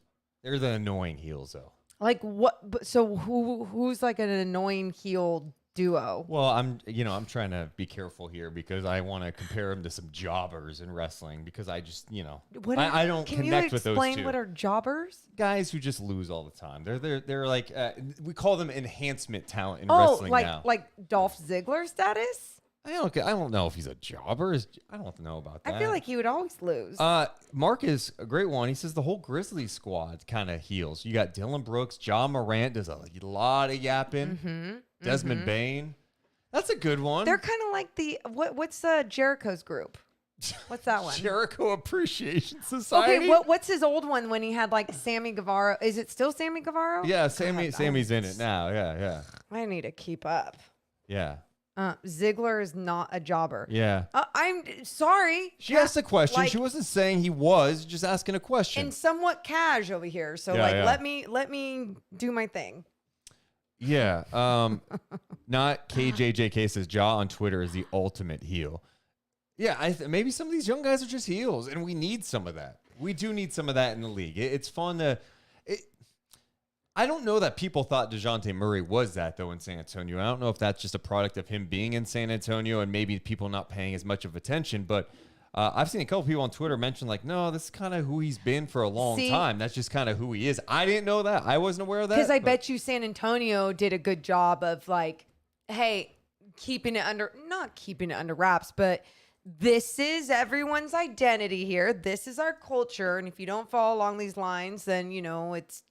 They're the annoying heels, though. Like what? So who's like an annoying heel duo? Well, I'm trying to be careful here because I want to compare them to some jobbers in wrestling because I just, I don't connect with those two. Can you explain what are jobbers? Guys who just lose all the time. They're like we call them enhancement talent in wrestling now. Like Dolph Ziggler status? I don't know if he's a jobber. I don't know about that. I feel like he would always lose. Mark is a great one. He says the whole Grizzlies squad kind of heals. You got Dylan Brooks, John Morant does a lot of yapping. Desmond Bain. That's a good one. They're kind of like what's Jericho's group? What's that one? Jericho Appreciation Society. Okay, what's his old one when he had like Sammy Guevara? Is it still Sammy Guevara? Yeah, Sammy's in it now. Yeah. I need to keep up. Yeah. Ziggler is not a jobber. Yeah. I'm sorry. She asked a question. She wasn't saying he was, just asking a question. And somewhat cash over here. So let me do my thing. Yeah. Not KJJK says Ja on Twitter is the ultimate heel. Yeah, maybe some of these young guys are just heels, and we need some of that. We do need some of that in the league. It's fun to... I don't know that people thought DeJounte Murray was that, though, in San Antonio. I don't know if that's just a product of him being in San Antonio and maybe people not paying as much of attention. But I've seen a couple people on Twitter mention, like, no, this is kind of who he's been for a long time. That's just kind of who he is. I didn't know that. I wasn't aware of that. Because I bet you San Antonio did a good job of, like, hey, not keeping it under wraps, but this is everyone's identity here. This is our culture. And if you don't follow along these lines, then, it's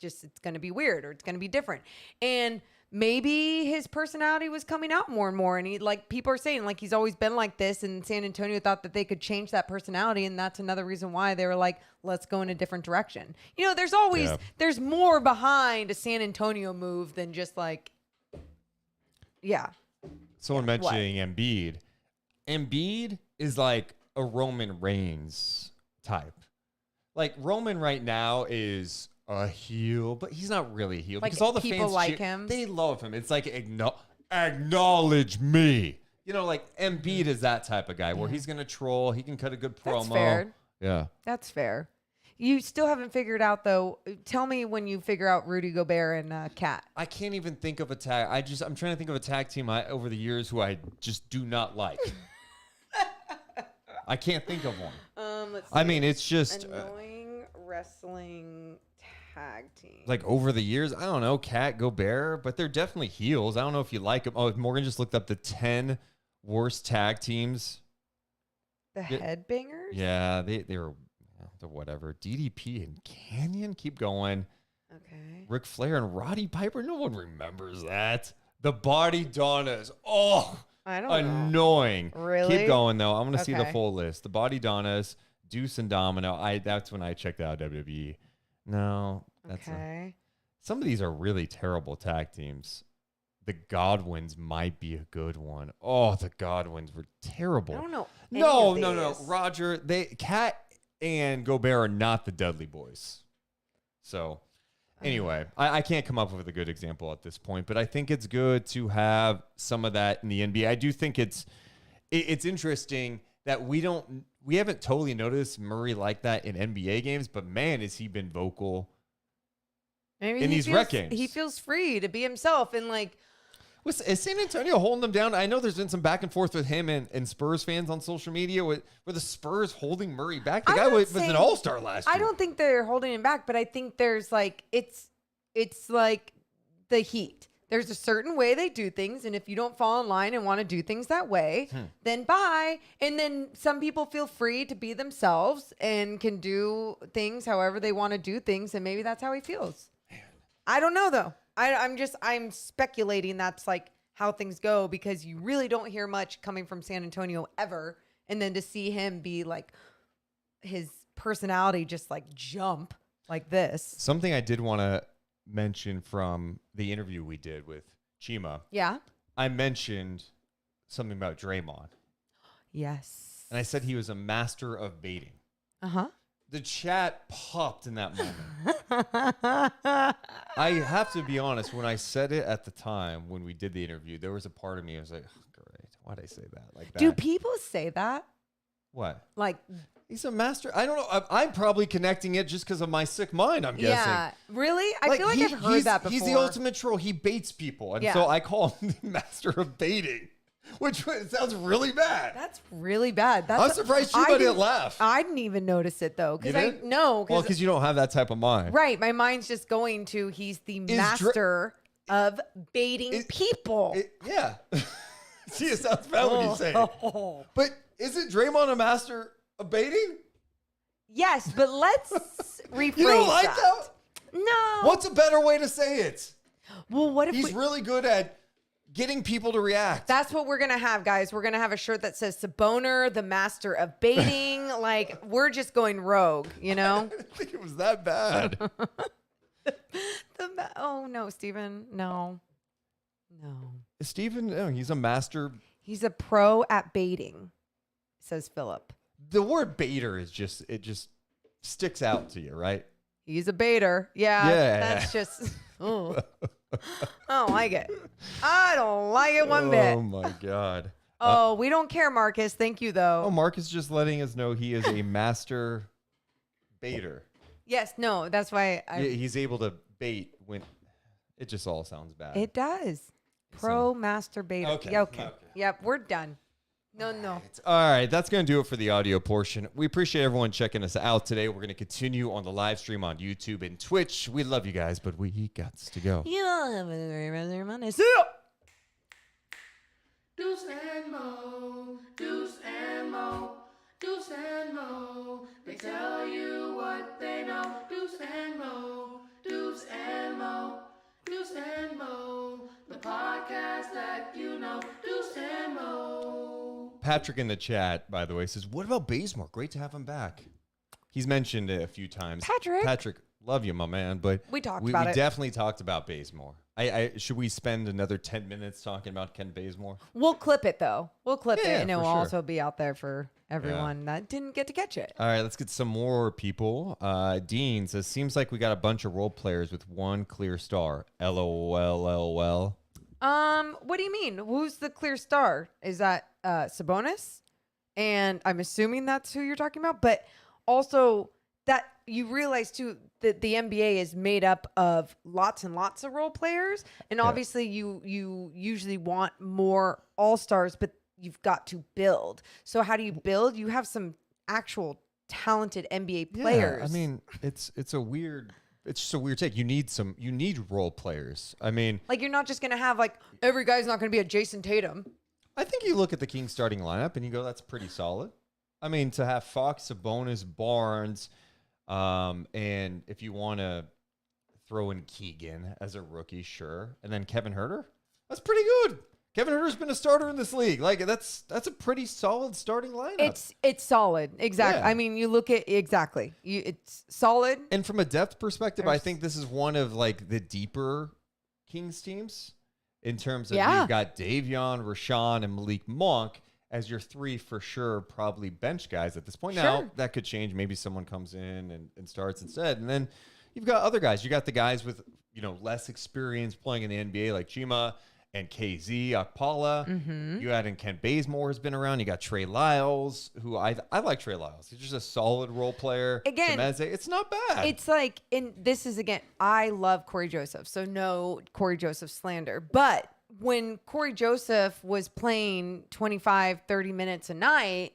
going to be weird or it's going to be different. And maybe his personality was coming out more and more. And he, like people are saying, like he's always been like this. And San Antonio thought that they could change that personality. And that's another reason why they were like, let's go in a different direction. You know, there's always, there's more behind a San Antonio move than just like, Someone mentioning Embiid. Embiid is like a Roman Reigns type. Like Roman right now is a heel, but he's not really a heel like because all the people fans like him. They love him. It's like acknowledge me. You know, like Embiid is that type of guy where he's gonna troll. He can cut a good promo. That's fair. Yeah, that's fair. You still haven't figured out though. Tell me when you figure out Rudy Gobert and Kat. I can't even think of a tag. I'm trying to think of a tag team over the years who I just do not like. I can't think of one. Let's see. I mean, it's just annoying wrestling tag team. Like over the years, I don't know, Kat, Gobert, but they're definitely heels. I don't know if you like them. Oh, Morgan just looked up the 10 worst tag teams. The Headbangers? Yeah, they're whatever. DDP and Canyon, keep going. Okay. Ric Flair and Roddy Piper, no one remembers that. The Body Donnas. Oh, I don't annoying. know. Really? Keep going though. I'm gonna see the full list. The Body Donnas, Deuce and Domino. That's when I checked out WWE. No, that's some of these are really terrible tag teams. The Godwins might be a good one. Oh, the Godwins were terrible. I don't know. No. Roger, Kat and Gobert are not the Dudley Boys. So anyway, I can't come up with a good example at this point, but I think it's good to have some of that in the NBA. I do think it's interesting that we haven't totally noticed Murray like that in NBA games, but man, has he been vocal in these rec games. He feels free to be himself and like. Is San Antonio holding them down? I know there's been some back and forth with him and Spurs fans on social media. Were the Spurs holding Murray back? The guy was an all-star last year. I don't think they're holding him back, but I think there's like it's like the Heat. There's a certain way they do things, and if you don't fall in line and want to do things that way, then bye. And then some people feel free to be themselves and can do things however they want to do things, and maybe that's how he feels. Man. I don't know though. I'm speculating that's like how things go because you really don't hear much coming from San Antonio ever. And then to see him be like his personality just like jump like this. Something I did want to mention from the interview we did with Chima. Yeah. I mentioned something about Draymond. Yes. And I said he was a master of baiting. Uh-huh. The chat popped in that moment. I have to be honest, when I said it at the time when we did the interview, there was a part of me that was like, oh, great, why'd I say that? Like that. Do people say that? What? Like he's a master. I don't know. I'm probably connecting it just because of my sick mind, I'm guessing. Yeah. Really? I feel like I've heard that before. He's the ultimate troll. He baits people. And so I call him the master of baiting. Which sounds really bad. That's really bad. I'm surprised you didn't laugh. I didn't even notice it though. Because you don't have that type of mind. Right. My mind's just going to he's the master of baiting people. Yeah. See, it sounds bad when you say it. But isn't Draymond a master of baiting? Yes, but let's rephrase You don't like that? No. What's a better way to say it? Well, what if he's really good at getting people to react? That's what we're going to have, guys. We're going to have a shirt that says Saboner, the master of baiting. Like, we're just going rogue, you know? I didn't think it was that bad. Oh, no, Steven. No. Steven, no, he's a master. He's a pro at baiting, says Philip. The word baiter is just sticks out to you, right? He's a baiter. Yeah. That's just... Oh. I don't like it. I don't like it one bit. Oh, my God. We don't care, Marcus. Thank you, though. Oh, Marcus just letting us know he is a master baiter. Yes, no, that's why he's able to bait when it just all sounds bad. It does. Pro master baiter. Okay. Yep, we're done. No. All right, that's going to do it for the audio portion. We appreciate everyone checking us out today. We're going to continue on the live stream on YouTube and Twitch. We love you guys, but we got to go. You all have a very regular Monday. See ya! Deuce and Mo, Deuce and Mo, Deuce and Mo. They tell you what they know. Deuce and Mo, Deuce and Mo, Deuce and Mo. podcast that you know, Deuce and Mo. Patrick in the chat, by the way, says, what about Bazemore? Great to have him back. He's mentioned it a few times. Patrick, love you, my man. But we talked about it. We definitely talked about Bazemore. Should we spend another 10 minutes talking about Kent Bazemore? We'll clip it, though. We'll clip it, and it will for sure. also be out there for everyone that didn't get to catch it. All right, let's get some more people. Dean says, seems like we got a bunch of role players with one clear star. LOL. What do you mean? Who's the clear star? Is that Sabonis? And I'm assuming that's who you're talking about. But also that you realize too that the NBA is made up of lots and lots of role players, and obviously you usually want more all-stars, but you've got to build. So how do you build? You have some actual talented NBA players. I mean, it's just a weird take. You need role players. I mean, like you're not just gonna have like every guy's not gonna be a Jason Tatum. I think you look at the Kings starting lineup and you go, that's pretty solid. I mean, to have Fox, Sabonis, Barnes, and if you want to throw in Keegan as a rookie, sure. And then Kevin Huerter, that's pretty good. Kevin Huerter's been a starter in this league. Like that's a pretty solid starting lineup. It's solid. Exactly. Yeah. I mean, you look at it's solid. And from a depth perspective, I think this is one of like the deeper Kings teams in terms of you've got Davion, Rashawn, and Malik Monk as your three for sure, probably bench guys at this point. Sure. Now that could change. Maybe someone comes in and starts instead. And then you've got other guys. You got the guys with, less experience playing in the NBA like Chima and KZ, Akpala. Mm-hmm. You had Kent Bazemore has been around. You got Trey Lyles, who I like Trey Lyles. He's just a solid role player. Again, Chemeze, it's not bad. It's like, I love Corey Joseph, so no Corey Joseph slander. But when Corey Joseph was playing 25, 30 minutes a night,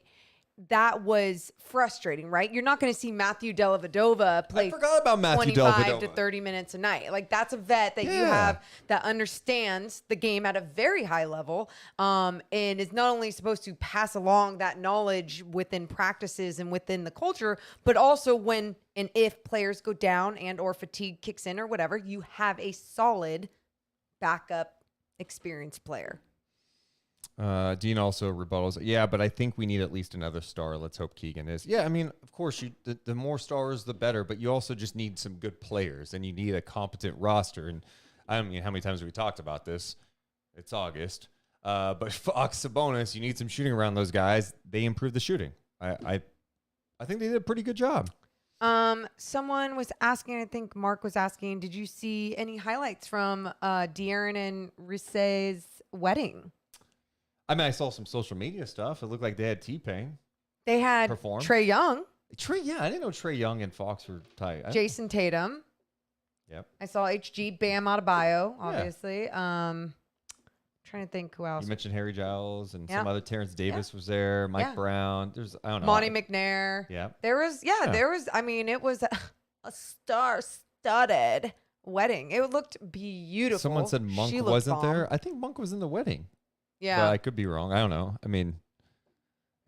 that was frustrating, right? You're not going to see Matthew Dellavedova play I forgot about Matthew 25 to Dellavedova. 30 minutes a night. Like that's a vet that you have that understands the game at a very high level, and is not only supposed to pass along that knowledge within practices and within the culture, but also when and if players go down and or fatigue kicks in or whatever, you have a solid backup experienced player. Dean also rebuttals. Yeah, but I think we need at least another star. Let's hope Keegan is. Yeah, I mean, of course, the more stars, the better. But you also just need some good players, and you need a competent roster. And I don't mean, how many times have we talked about this? It's August. But Fox, Sabonis, you need some shooting around those guys. They improved the shooting. I think they did a pretty good job. Someone was asking, I think Mark was asking, did you see any highlights from De'Aaron and Risse's wedding? I mean, I saw some social media stuff. It looked like they had T-Pain. They had perform. Trae Young. I didn't know Trae Young and Fox were tight. Jason Tatum. Yep. I saw HG, Bam Adebayo, obviously. Trying to think who else. You mentioned Harry Giles and some other. Terrence Davis was there. Mike Brown. There's, I don't know. Monty McNair. Yeah. There was, I mean, it was a star-studded wedding. It looked beautiful. Someone said Monk wasn't there. I think Monk was in the wedding. Yeah. But I could be wrong. I don't know. I mean,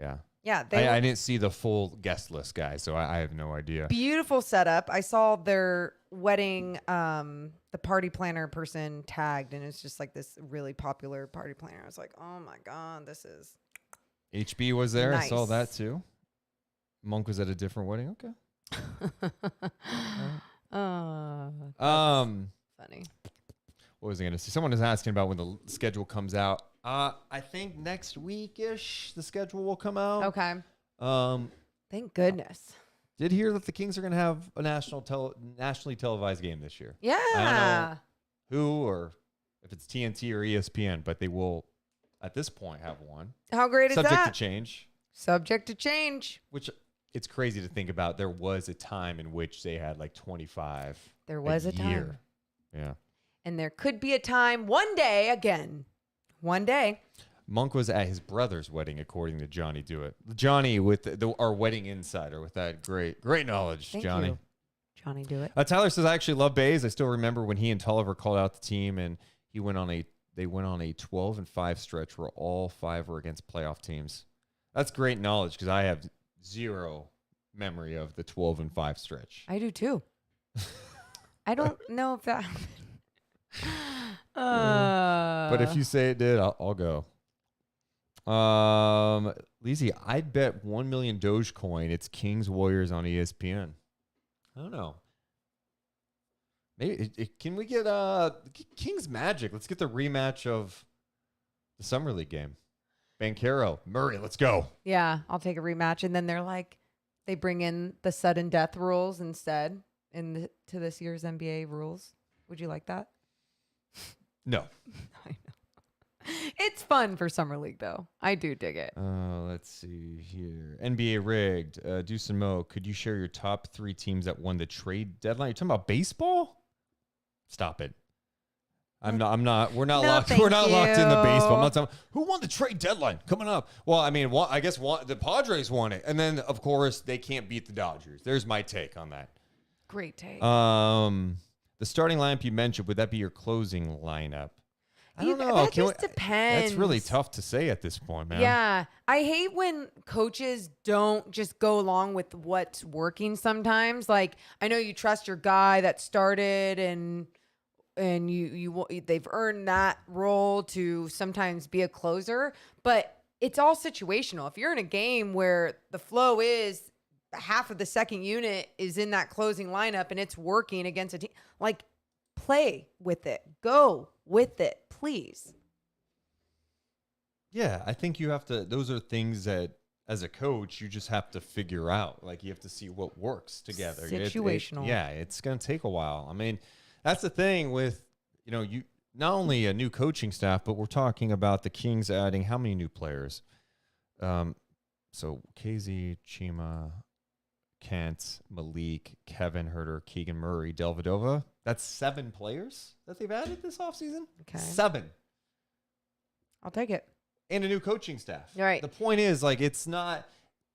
yeah. Yeah. I didn't see the full guest list, guys, so I have no idea. Beautiful setup. I saw their wedding, the party planner person tagged, and it's just like this really popular party planner. I was like, oh my God, this is. HB was there. Nice. I saw that too. Monk was at a different wedding. Okay. Funny. What was I going to say? Someone is asking about when the schedule comes out. I think next week-ish the schedule will come out. Okay. Thank goodness. Did hear that the Kings are going to have a nationally televised game this year. Yeah. I don't know who or if it's TNT or ESPN, but they will, at this point, have one. How great is that? Subject to change. Subject to change. Which it's crazy to think about. There was a time in which they had like 25. There was a time. Year. Yeah. And there could be a time one day again. One day. Monk was at his brother's wedding, according to Johnny Dewitt. Johnny with our wedding insider with that great knowledge, Thank Johnny. you. Johnny Dewitt. Tyler says, I actually love Baze. I still remember when he and Tolliver called out the team, and they went on a 12-5 stretch where all 5 were against playoff teams. That's great knowledge because I have zero memory of the 12-5 stretch. I do too. I don't know if that happened. But if you say it did, I'll go. Lizzie, I'd bet 1 million Dogecoin it's Kings Warriors on ESPN. I don't know. Maybe can we get Kings Magic? Let's get the rematch of the Summer League game. Banchero, Murray, let's go. Yeah, I'll take a rematch. And then they're like, they bring in the sudden death rules instead to this year's NBA rules. Would you like that? No. I know. It's fun for Summer League, though. I do dig it. Let's see here. NBA rigged. Deuce and Mo, could you share your top 3 teams that won the trade deadline? You're talking about baseball? Stop it. We're not locked in the baseball. I'm not talking who won the trade deadline coming up. Well, I mean, I guess the Padres won it. And then of course they can't beat the Dodgers. There's my take on that. Great take. The starting lineup you mentioned, would that be your closing lineup? I don't know. That just depends. That's really tough to say at this point, man. Yeah. I hate when coaches don't just go along with what's working sometimes. Like, I know you trust your guy that started and they've earned that role to sometimes be a closer, but it's all situational. If you're in a game where the flow is half of the second unit is in that closing lineup and it's working against a team, like, play with it, go with it, please. Yeah, I think you have to, those are things that as a coach, you just have to figure out. Like, you have to see what works together. Situational. It's going to take a while. I mean, that's the thing with, you not only a new coaching staff, but we're talking about the Kings adding how many new players? So KZ, Chima, Kent, Malik, Kevin Herter, Keegan Murray, Delvedova. That's 7 players that they've added this offseason. Okay. 7. I'll take it. And a new coaching staff. Right. The point is, like, it's not,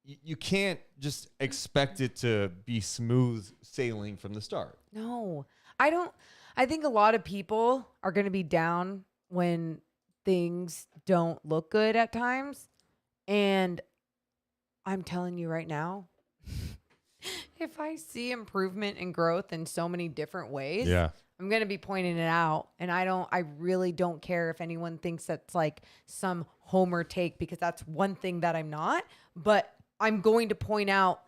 you can't just expect it to be smooth sailing from the start. No, I don't. I think a lot of people are going to be down when things don't look good at times. And I'm telling you right now, if I see improvement and growth in so many different ways, I'm going to be pointing it out. And I really don't care if anyone thinks that's like some homer take, because that's one thing that I'm not. But I'm going to point out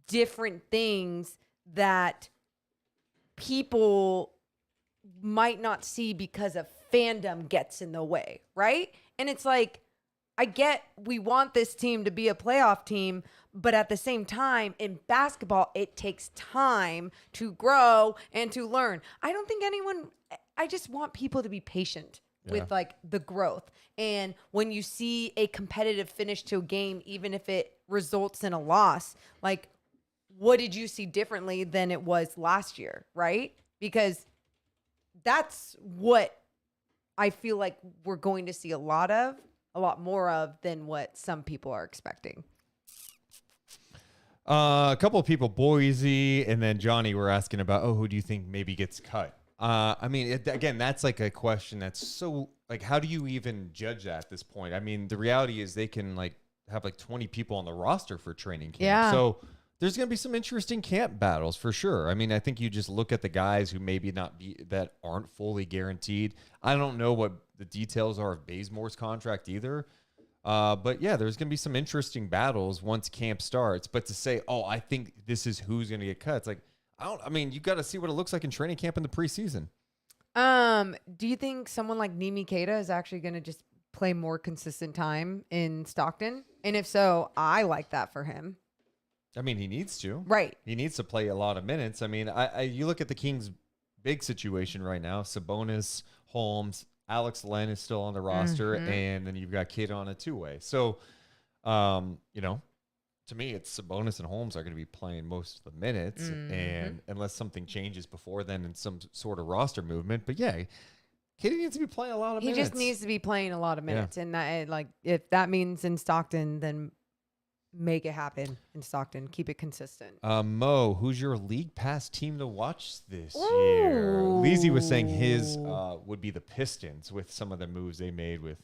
different things that people might not see because of fandom gets in the way, right? And it's like, I get we want this team to be a playoff team, but at the same time, in basketball, it takes time to grow and to learn. I just want people to be patient with like the growth. And when you see a competitive finish to a game, even if it results in a loss, like, what did you see differently than it was last year, right? Because that's what I feel like we're going to see a lot more of than what some people are expecting. A couple of people, Boise and then Johnny, were asking about, who do you think maybe gets cut? I mean, again, that's like a question that's so, like, how do you even judge that at this point? I mean, the reality is they can like have like 20 people on the roster for training camp. Yeah. So there's going to be some interesting camp battles for sure. I mean, I think you just look at the guys who maybe that aren't fully guaranteed. I don't know what the details are of Bazemore's contract either. But yeah, there's going to be some interesting battles once camp starts. But to say, I think this is who's going to get cut, it's like, you got to see what it looks like in training camp in the preseason. Do you think someone like Nimi Keita is actually going to just play more consistent time in Stockton? And if so, I like that for him. I mean, he needs to. Right. He needs to play a lot of minutes. I mean, you look at the Kings' big situation right now, Sabonis, Holmes, Alex Len is still on the roster, and then you've got Kid on a two-way. So, to me, it's Sabonis and Holmes are going to be playing most of the minutes, and unless something changes before then in some sort of roster movement. But yeah, Kid needs to be playing a lot of minutes. He just needs to be playing a lot of minutes, and that, like, if that means in Stockton, then make it happen in Stockton. Keep it consistent. Mo, who's your league pass team to watch this year? Leezy was saying his would be the Pistons with some of the moves they made with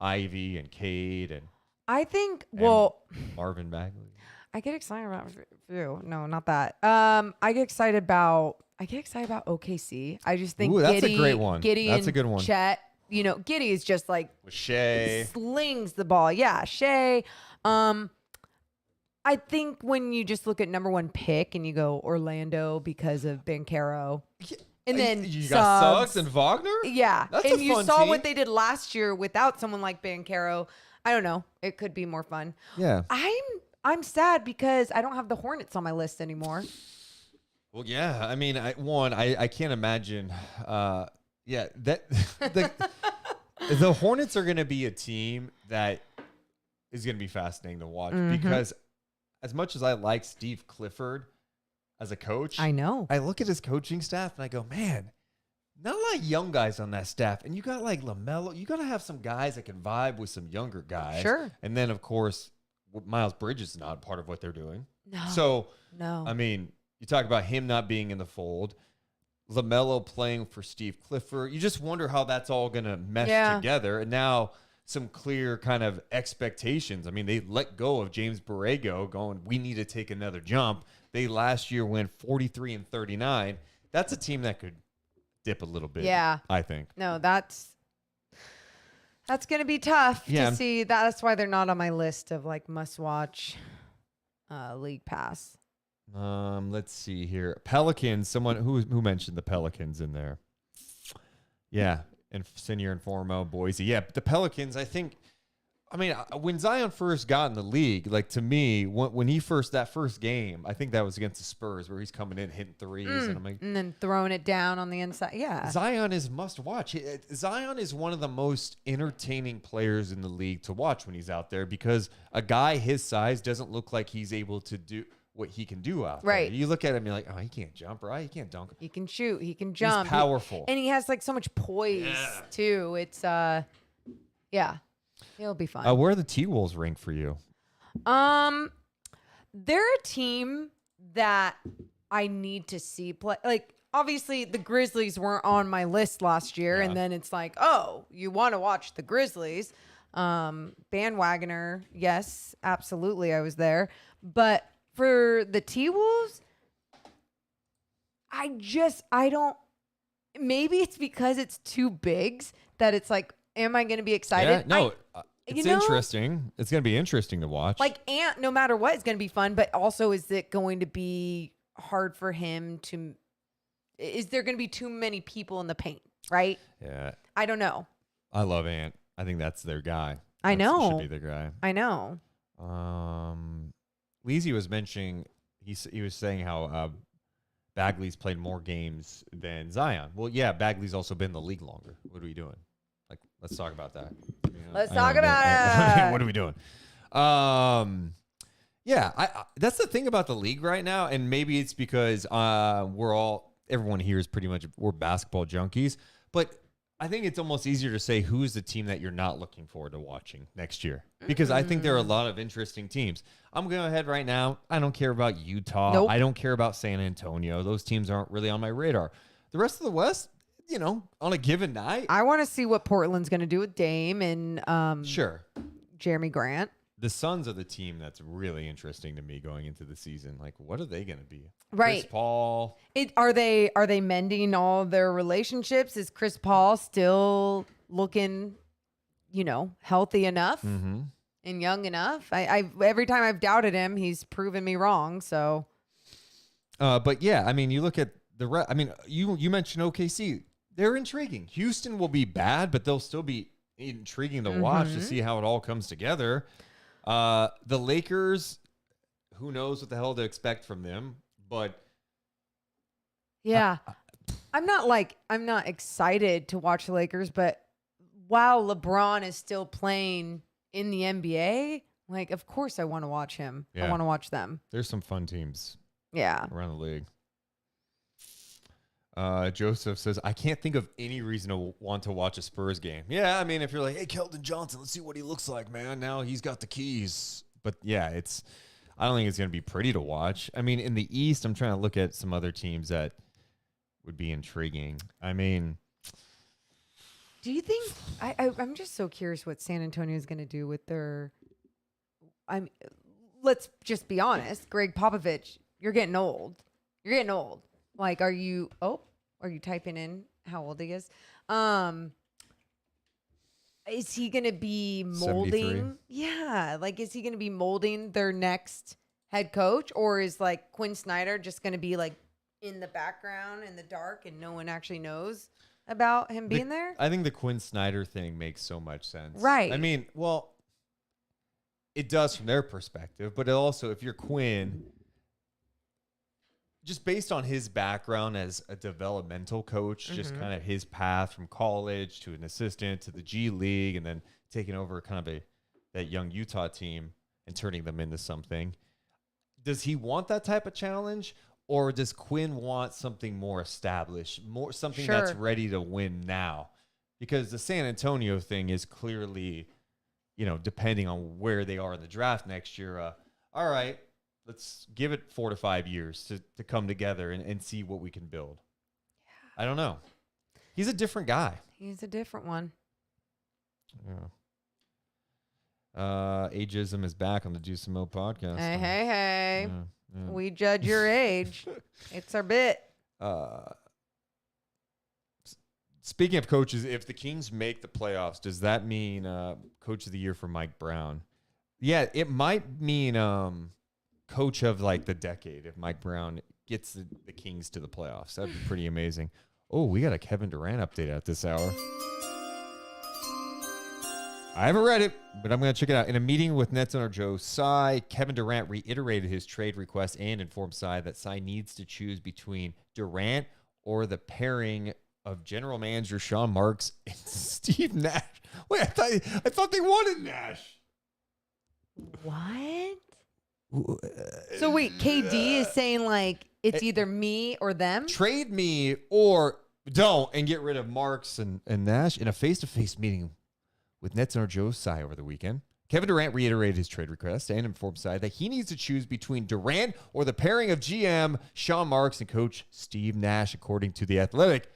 Ivy and Cade and I think, Marvin Bagley. I get excited about no, not that. I get excited about I get excited about OKC. I just think Ooh, that's a Giddey, great one. Giddey That's a and good one. Chet, Giddey is just like With Shea. slings the ball. Yeah, Shea. I think when you just look at number one pick and you go Orlando because of Banchero, and then you got Suggs and Wagner? yeah, That's and a you fun saw team. what they did last year without someone like Banchero. I don't know. It could be more fun. Yeah. I'm sad because I don't have the Hornets on my list anymore. Well, yeah. I mean, I can't imagine. Yeah, that the Hornets are going to be a team that is going to be fascinating to watch because as much as I like Steve Clifford as a coach, I know. I look at his coaching staff and I go, man, not a lot of young guys on that staff. And you got like LaMelo. You got to have some guys that can vibe with some younger guys. Sure. And then, of course, Miles Bridges is not part of what they're doing. No. So, No. I mean, you talk about him not being in the fold. LaMelo playing for Steve Clifford. You just wonder how that's all going to mesh together. And now some clear kind of expectations. I mean, they let go of James Borrego going, we need to take another jump. They last year went 43-39. That's a team that could dip a little bit. Yeah. I think. No, that's going to be tough Yeah. to see. That's why they're not on my list of like must watch league pass. Let's see here. Pelicans, someone who mentioned the Pelicans in there. Yeah. And Senior and Formo, Boise. Yeah, but the Pelicans, I think, I mean, when Zion first got in the league, like to me, when he that first game, I think that was against the Spurs where he's coming in hitting threes. And I'm like, And then throwing it down on the inside. Yeah. Zion is must watch. Zion is one of the most entertaining players in the league to watch when he's out there because a guy his size doesn't look like he's able to do what he can do out there. Right. You look at him, you're like, oh, he can't jump, right? He can't dunk. He can shoot. He can jump. He's powerful. And he has like so much poise too. It's yeah. It'll be fun. Where are the T-Wolves rank for you? They're a team that I need to see play. Like obviously the Grizzlies weren't on my list last year, and then it's like, oh, you want to watch the Grizzlies. Bandwagoner, yes, absolutely, I was there. But for the T-Wolves, I don't. Maybe it's because it's two bigs that it's like, am I going to be excited? Yeah, no, it's interesting. It's going to be interesting to watch. Like Ant, no matter what, it's going to be fun. But also, is it going to be hard for him to? Is there going to be too many people in the paint? Right? Yeah. I don't know. I love Ant. I think that's their guy. I know. Should be their guy. I know. Leezy was mentioning, he was saying how Bagley's played more games than Zion. Well, yeah, Bagley's also been in the league longer. What are we doing? Like, let's talk about that. Let's talk about it. What are we doing? Yeah, that's the thing about the league right now, and maybe it's because everyone here is we're basketball junkies, but I think it's almost easier to say who's the team that you're not looking forward to watching next year. Because I think there are a lot of interesting teams. I'm going ahead right now. I don't care about Utah. Nope. I don't care about San Antonio. Those teams aren't really on my radar. The rest of the West, on a given night. I want to see what Portland's going to do with Dame and Sure. Jeremy Grant. The Suns are the team that's really interesting to me going into the season. Like, what are they going to be? Right. Chris Paul. Are they mending all their relationships? Is Chris Paul still looking, healthy enough and young enough? I every time I've doubted him, he's proven me wrong. So, but yeah, I mean, you look at you mentioned OKC. They're intriguing. Houston will be bad, but they'll still be intriguing to watch to see how it all comes together. The Lakers, who knows what the hell to expect from them, but yeah, I'm not excited to watch the Lakers, but while LeBron is still playing in the NBA, like, of course I want to watch him. Yeah. I want to watch them. there's some fun teams Yeah. around the league. Joseph says, I can't think of any reason to want to watch a Spurs game. Yeah, I mean, if you're like, hey, Keldon Johnson, let's see what he looks like, man. Now he's got the keys. But yeah, I don't think it's going to be pretty to watch. I mean, in the East, I'm trying to look at some other teams that would be intriguing. I mean, Do you think I'm just so curious what San Antonio is going to do with their let's just be honest. Greg Popovich, you're getting old. Like, are you typing in how old he is? Is he going to be 73. molding? Yeah. Like, is he going to be molding their next head coach? Or is like Quinn Snyder just going to be like in the background in the dark and no one actually knows about him being there? I think the Quinn Snyder thing makes so much sense. Right. I mean, well, it does from their perspective, but also if you're Quinn, just based on his background as a developmental coach, just kind of his path from college to an assistant to the G League and then taking over kind of that young Utah team and turning them into something. Does he want that type of challenge, or does Quinn want something more established, something that's ready to win now? Because the San Antonio thing is clearly, depending on where they are in the draft next year, all right, let's give it 4 to 5 years to come together and see what we can build. Yeah. I don't know. He's a different guy. He's a different one. Yeah. Ageism is back on the Deuce and Mo podcast. Hey. Yeah. We judge your age. It's our bit. Speaking of coaches, if the Kings make the playoffs, does that mean coach of the year for Mike Brown? Yeah, it might mean coach of like the decade if Mike Brown gets the Kings to the playoffs. That'd be pretty amazing. Oh, we got a Kevin Durant update at this hour. I haven't read it, but I'm going to check it out. In a meeting with Nets owner Joe Tsai, Kevin Durant reiterated his trade request and informed Tsai that Tsai needs to choose between Durant or the pairing of general manager Sean Marks and Steve Nash. Wait, I thought they wanted Nash. What? So wait, KD is saying like it's either me or them? Trade me or don't and get rid of Marks and Nash. In a face-to-face meeting with Nets owner Joe Tsai over the weekend, Kevin Durant reiterated his trade request and informed Tsai that he needs to choose between Durant or the pairing of GM Sean Marks and coach Steve Nash, according to The Athletic.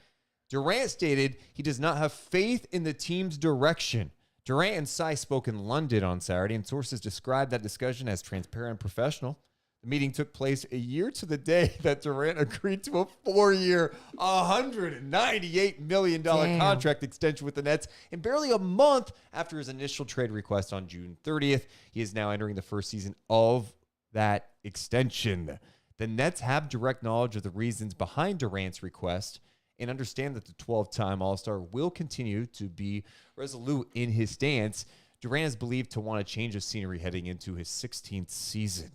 Durant stated he does not have faith in the team's direction. Durant and Tsai spoke in London on Saturday, and sources described that discussion as transparent and professional. The meeting took place a year to the day that Durant agreed to a 4-year, $198 million contract extension with the Nets, and barely a month after his initial trade request on June 30th. He is now entering the first season of that extension. The Nets have direct knowledge of the reasons behind Durant's request and understand that the 12-time All-Star will continue to be resolute in his stance. Durant is believed to want a change of scenery heading into his 16th season.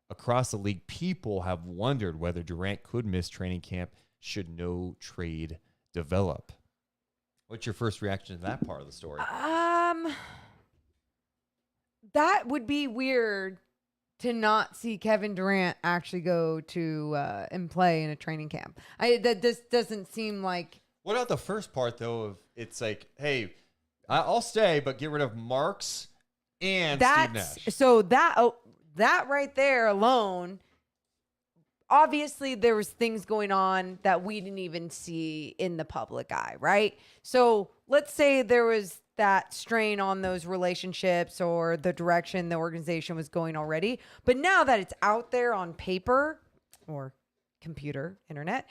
Across the league, people have wondered whether Durant could miss training camp should no trade develop. What's your first reaction to that part of the story? That would be weird to not see Kevin Durant actually go to and play in a training camp. This doesn't seem like. What about the first part though? Of it's like, hey, I'll stay, but get rid of Marks and Steve Nash. So that right there alone, obviously there was things going on that we didn't even see in the public eye, right? So let's say there was that strain on those relationships or the direction the organization was going already. But now that it's out there on paper or computer, internet,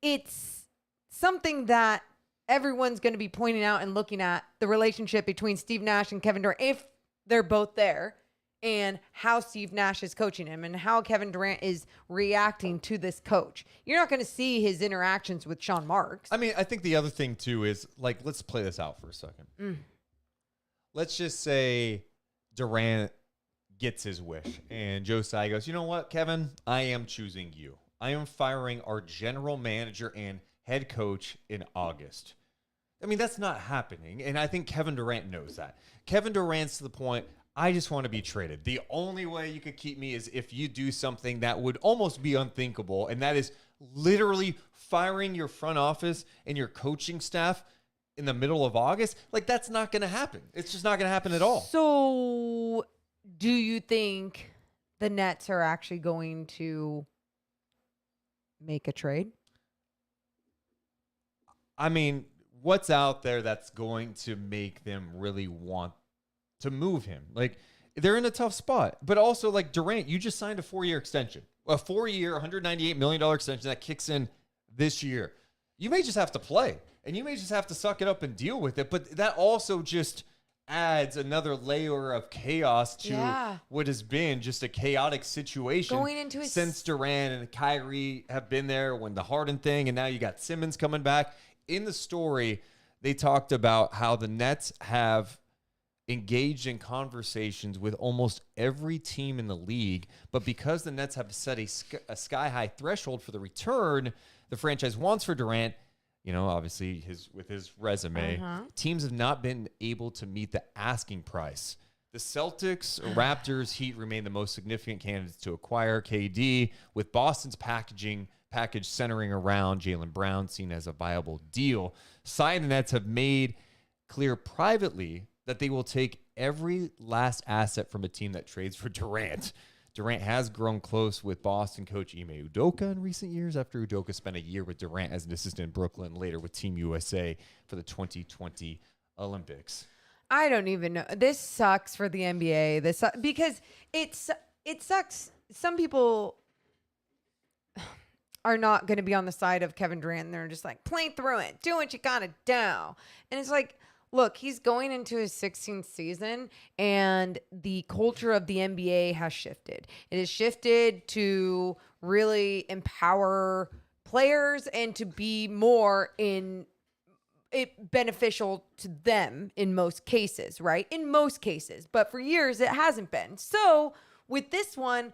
it's something that everyone's going to be pointing out and looking at the relationship between Steve Nash and Kevin Durant if they're both there, and how Steve Nash is coaching him and how Kevin Durant is reacting to this coach. You're not going to see his interactions with Sean Marks. I mean, I think the other thing too is like, let's play this out for a second. Let's just say Durant gets his wish and Joe Tsai goes, you know what, Kevin, I am choosing you. I am firing our general manager and head coach in August. I mean, that's not happening. And I think Kevin Durant knows that. Kevin Durant's to the point, I just want to be traded. The only way you could keep me is if you do something that would almost be unthinkable, and that is literally firing your front office and your coaching staff in the middle of August. Like, that's not going to happen. It's just not going to happen at all. So do you think the Nets are actually going to make a trade? I mean, what's out there that's going to make them really want to move him? Like, they're in a tough spot. But also, like, Durant, you just signed a 4-year extension. A 4-year, $198 million extension that kicks in this year. You may just have to play, and you may just have to suck it up and deal with it. But that also just adds another layer of chaos to what has been just a chaotic situation going into since Durant and Kyrie have been there when the Harden thing, and now you got Simmons coming back. In the story, they talked about how the Nets have engaged in conversations with almost every team in the league, but because the Nets have set a sky-high threshold for the return the franchise wants for Durant, you know, obviously with his resume, teams have not been able to meet the asking price. The Celtics, Raptors, Heat remain the most significant candidates to acquire KD, with Boston's package centering around Jaylen Brown seen as a viable deal. The Nets have made clear privately that they will take every last asset from a team that trades for Durant. Durant has grown close with Boston coach Ime Udoka in recent years after Udoka spent a year with Durant as an assistant in Brooklyn, later with Team USA for the 2020 Olympics. I don't even know. This sucks for the NBA. Because it sucks. Some people are not going to be on the side of Kevin Durant, and they're just like, play through it, do what you gotta do. And it's like, look, he's going into his 16th season, and the culture of the NBA has shifted. It has shifted to really empower players and to be more beneficial to them in most cases, right? In most cases. But for years, it hasn't been. So with this one,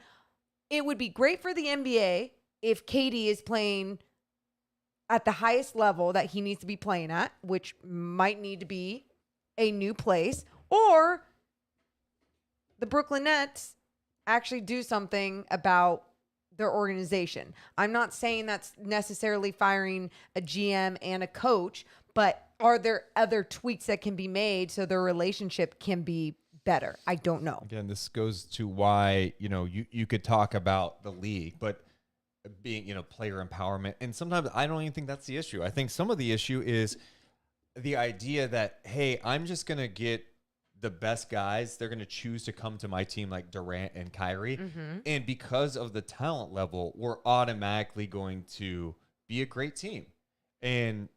it would be great for the NBA if KD is playing at the highest level that he needs to be playing at, which might need to be a new place, or the Brooklyn Nets actually do something about their organization. I'm not saying that's necessarily firing a GM and a coach, but are there other tweaks that can be made so their relationship can be better? I don't know. Again, this goes to why, you could talk about the league, but being, player empowerment. And sometimes I don't even think that's the issue. I think some of the issue is the idea that, hey, I'm just going to get the best guys. They're going to choose to come to my team like Durant and Kyrie. And because of the talent level, we're automatically going to be a great team. And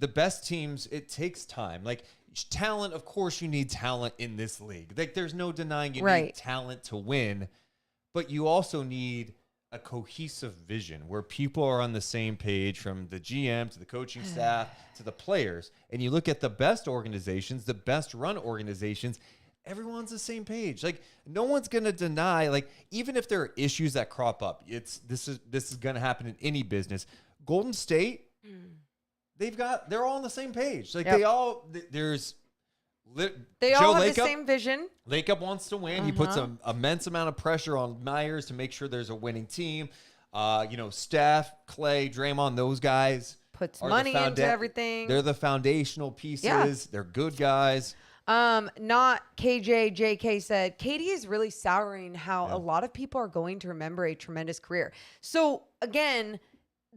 the best teams, it takes time. Like talent, of course, you need talent in this league. Like there's no denying you need talent to win, but you also need a cohesive vision where people are on the same page, from the GM to the coaching staff to the players. And you look at the best organizations, the best run organizations, everyone's the same page. Like no one's going to deny, like even if there are issues that crop up, this is going to happen in any business. Golden State, they're all on the same page. Like they all have the same vision. Lakeup wants to win. He puts an immense amount of pressure on Myers to make sure there's a winning team. Steph, Clay, Draymond, those guys puts money into everything. They're the foundational pieces. Yeah. They're good guys. Not KJ. JK said, Katie is really souring how a lot of people are going to remember a tremendous career. So again,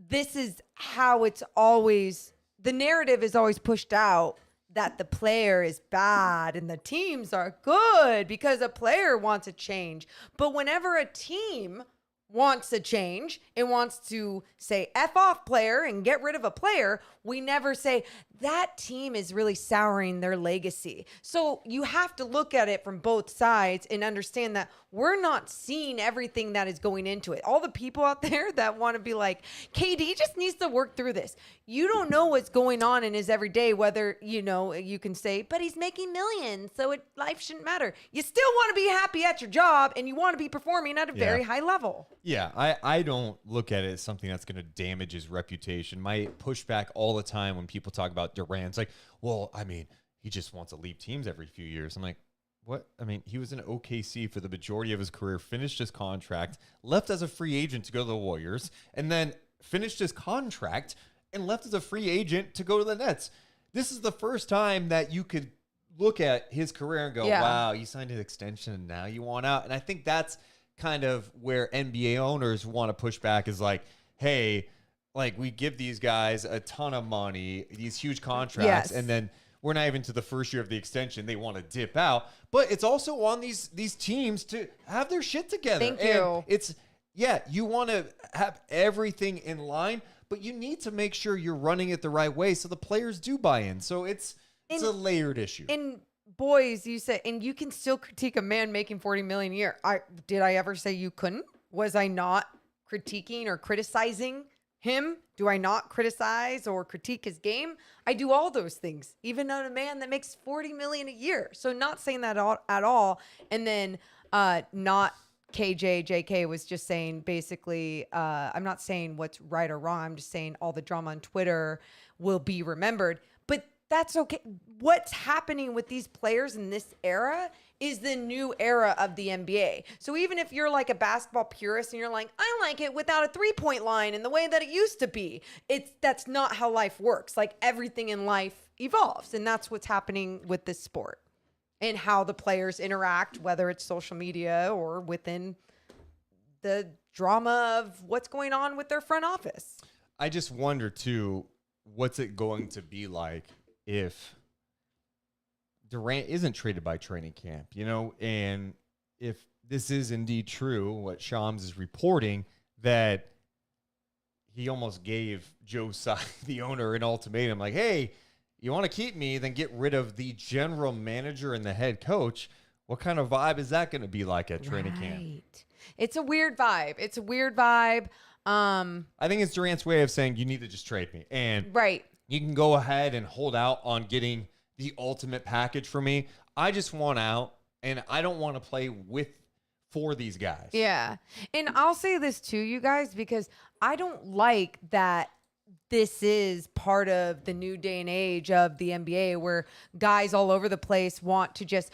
this is how it's always, the narrative is always pushed out that the player is bad and the teams are good because a player wants a change. But whenever a team wants a change and wants to say F off player and get rid of a player, we never say that team is really souring their legacy. So you have to look at it from both sides and understand that we're not seeing everything that is going into it. All the people out there that want to be like, KD just needs to work through this. You don't know what's going on in his everyday, whether, you can say, but he's making millions, so life shouldn't matter. You still want to be happy at your job and you want to be performing at a very high level. Yeah, I don't look at it as something that's going to damage his reputation. My pushback all the time when people talk about Durant, it's like, well, I mean, he just wants to leave teams every few years. I'm like, what? I mean, he was in OKC for the majority of his career, finished his contract, left as a free agent to go to the Warriors, and then finished his contract and left as a free agent to go to the Nets. This is the first time that you could look at his career and go, wow, you signed an extension and now you want out. And I think that's kind of where NBA owners want to push back, is like, hey, like we give these guys a ton of money, these huge contracts, and then we're not even to the first year of the extension. They want to dip out. But it's also on these teams to have their shit together. Thank you. It's, you want to have everything in line, but you need to make sure you're running it the right way so the players do buy in. So it's a layered issue. And boys, you said, and you can still critique a man making $40 million a year. Did I ever say you couldn't? Was I not critiquing or criticizing him? Do I not criticize or critique his game? I do all those things, even on a man that makes $40 million a year. So not saying that at all. And then not JK was just saying basically, I'm not saying what's right or wrong. I'm just saying all the drama on Twitter will be remembered. But that's okay. What's happening with these players in this era is the new era of the NBA. So even if you're like a basketball purist and you're like, I like it without a 3-point line in the way that it used to be, that's not how life works. Like everything in life evolves, and that's what's happening with this sport and how the players interact, whether it's social media or within the drama of what's going on with their front office. I just wonder too, what's it going to be like if Durant isn't traded by training camp, and if this is indeed true, what Shams is reporting, that he almost gave Joe Tsai, the owner, an ultimatum, like, hey, you want to keep me, then get rid of the general manager and the head coach. What kind of vibe is that going to be like at training camp? It's a weird vibe. I think it's Durant's way of saying you need to just trade me. And right. You can go ahead and hold out on getting the ultimate package for me. I just want out, and I don't want to play for these guys. Yeah. And I'll say this too, you guys, because I don't like that this is part of the new day and age of the NBA where guys all over the place want to just,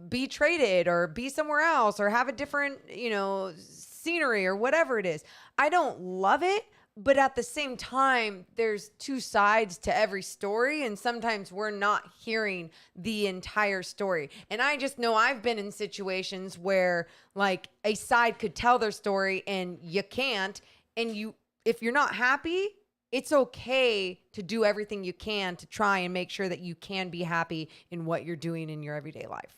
be traded or be somewhere else or have a different, scenery or whatever it is. I don't love it. But at the same time, there's two sides to every story, and sometimes we're not hearing the entire story. And I just know I've been in situations where, like, a side could tell their story and you can't. And if you're not happy, it's okay to do everything you can to try and make sure that you can be happy in what you're doing in your everyday life.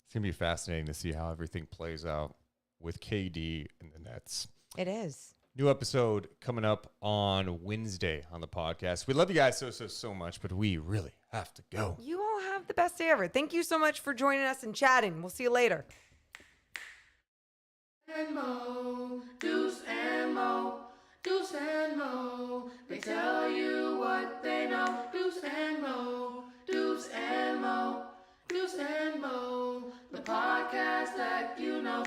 It's going to be fascinating to see how everything plays out with KD and the Nets. It is. New episode coming up on Wednesday on the podcast. We love you guys so much, but we really have to go. You all have the best day ever. Thank you so much for joining us and chatting. We'll see you later. And Mo, Deuce and Mo, Deuce and Mo. They tell you what they know. Deuce and Mo, Deuce and Mo, Deuce and Mo. The podcast that you know.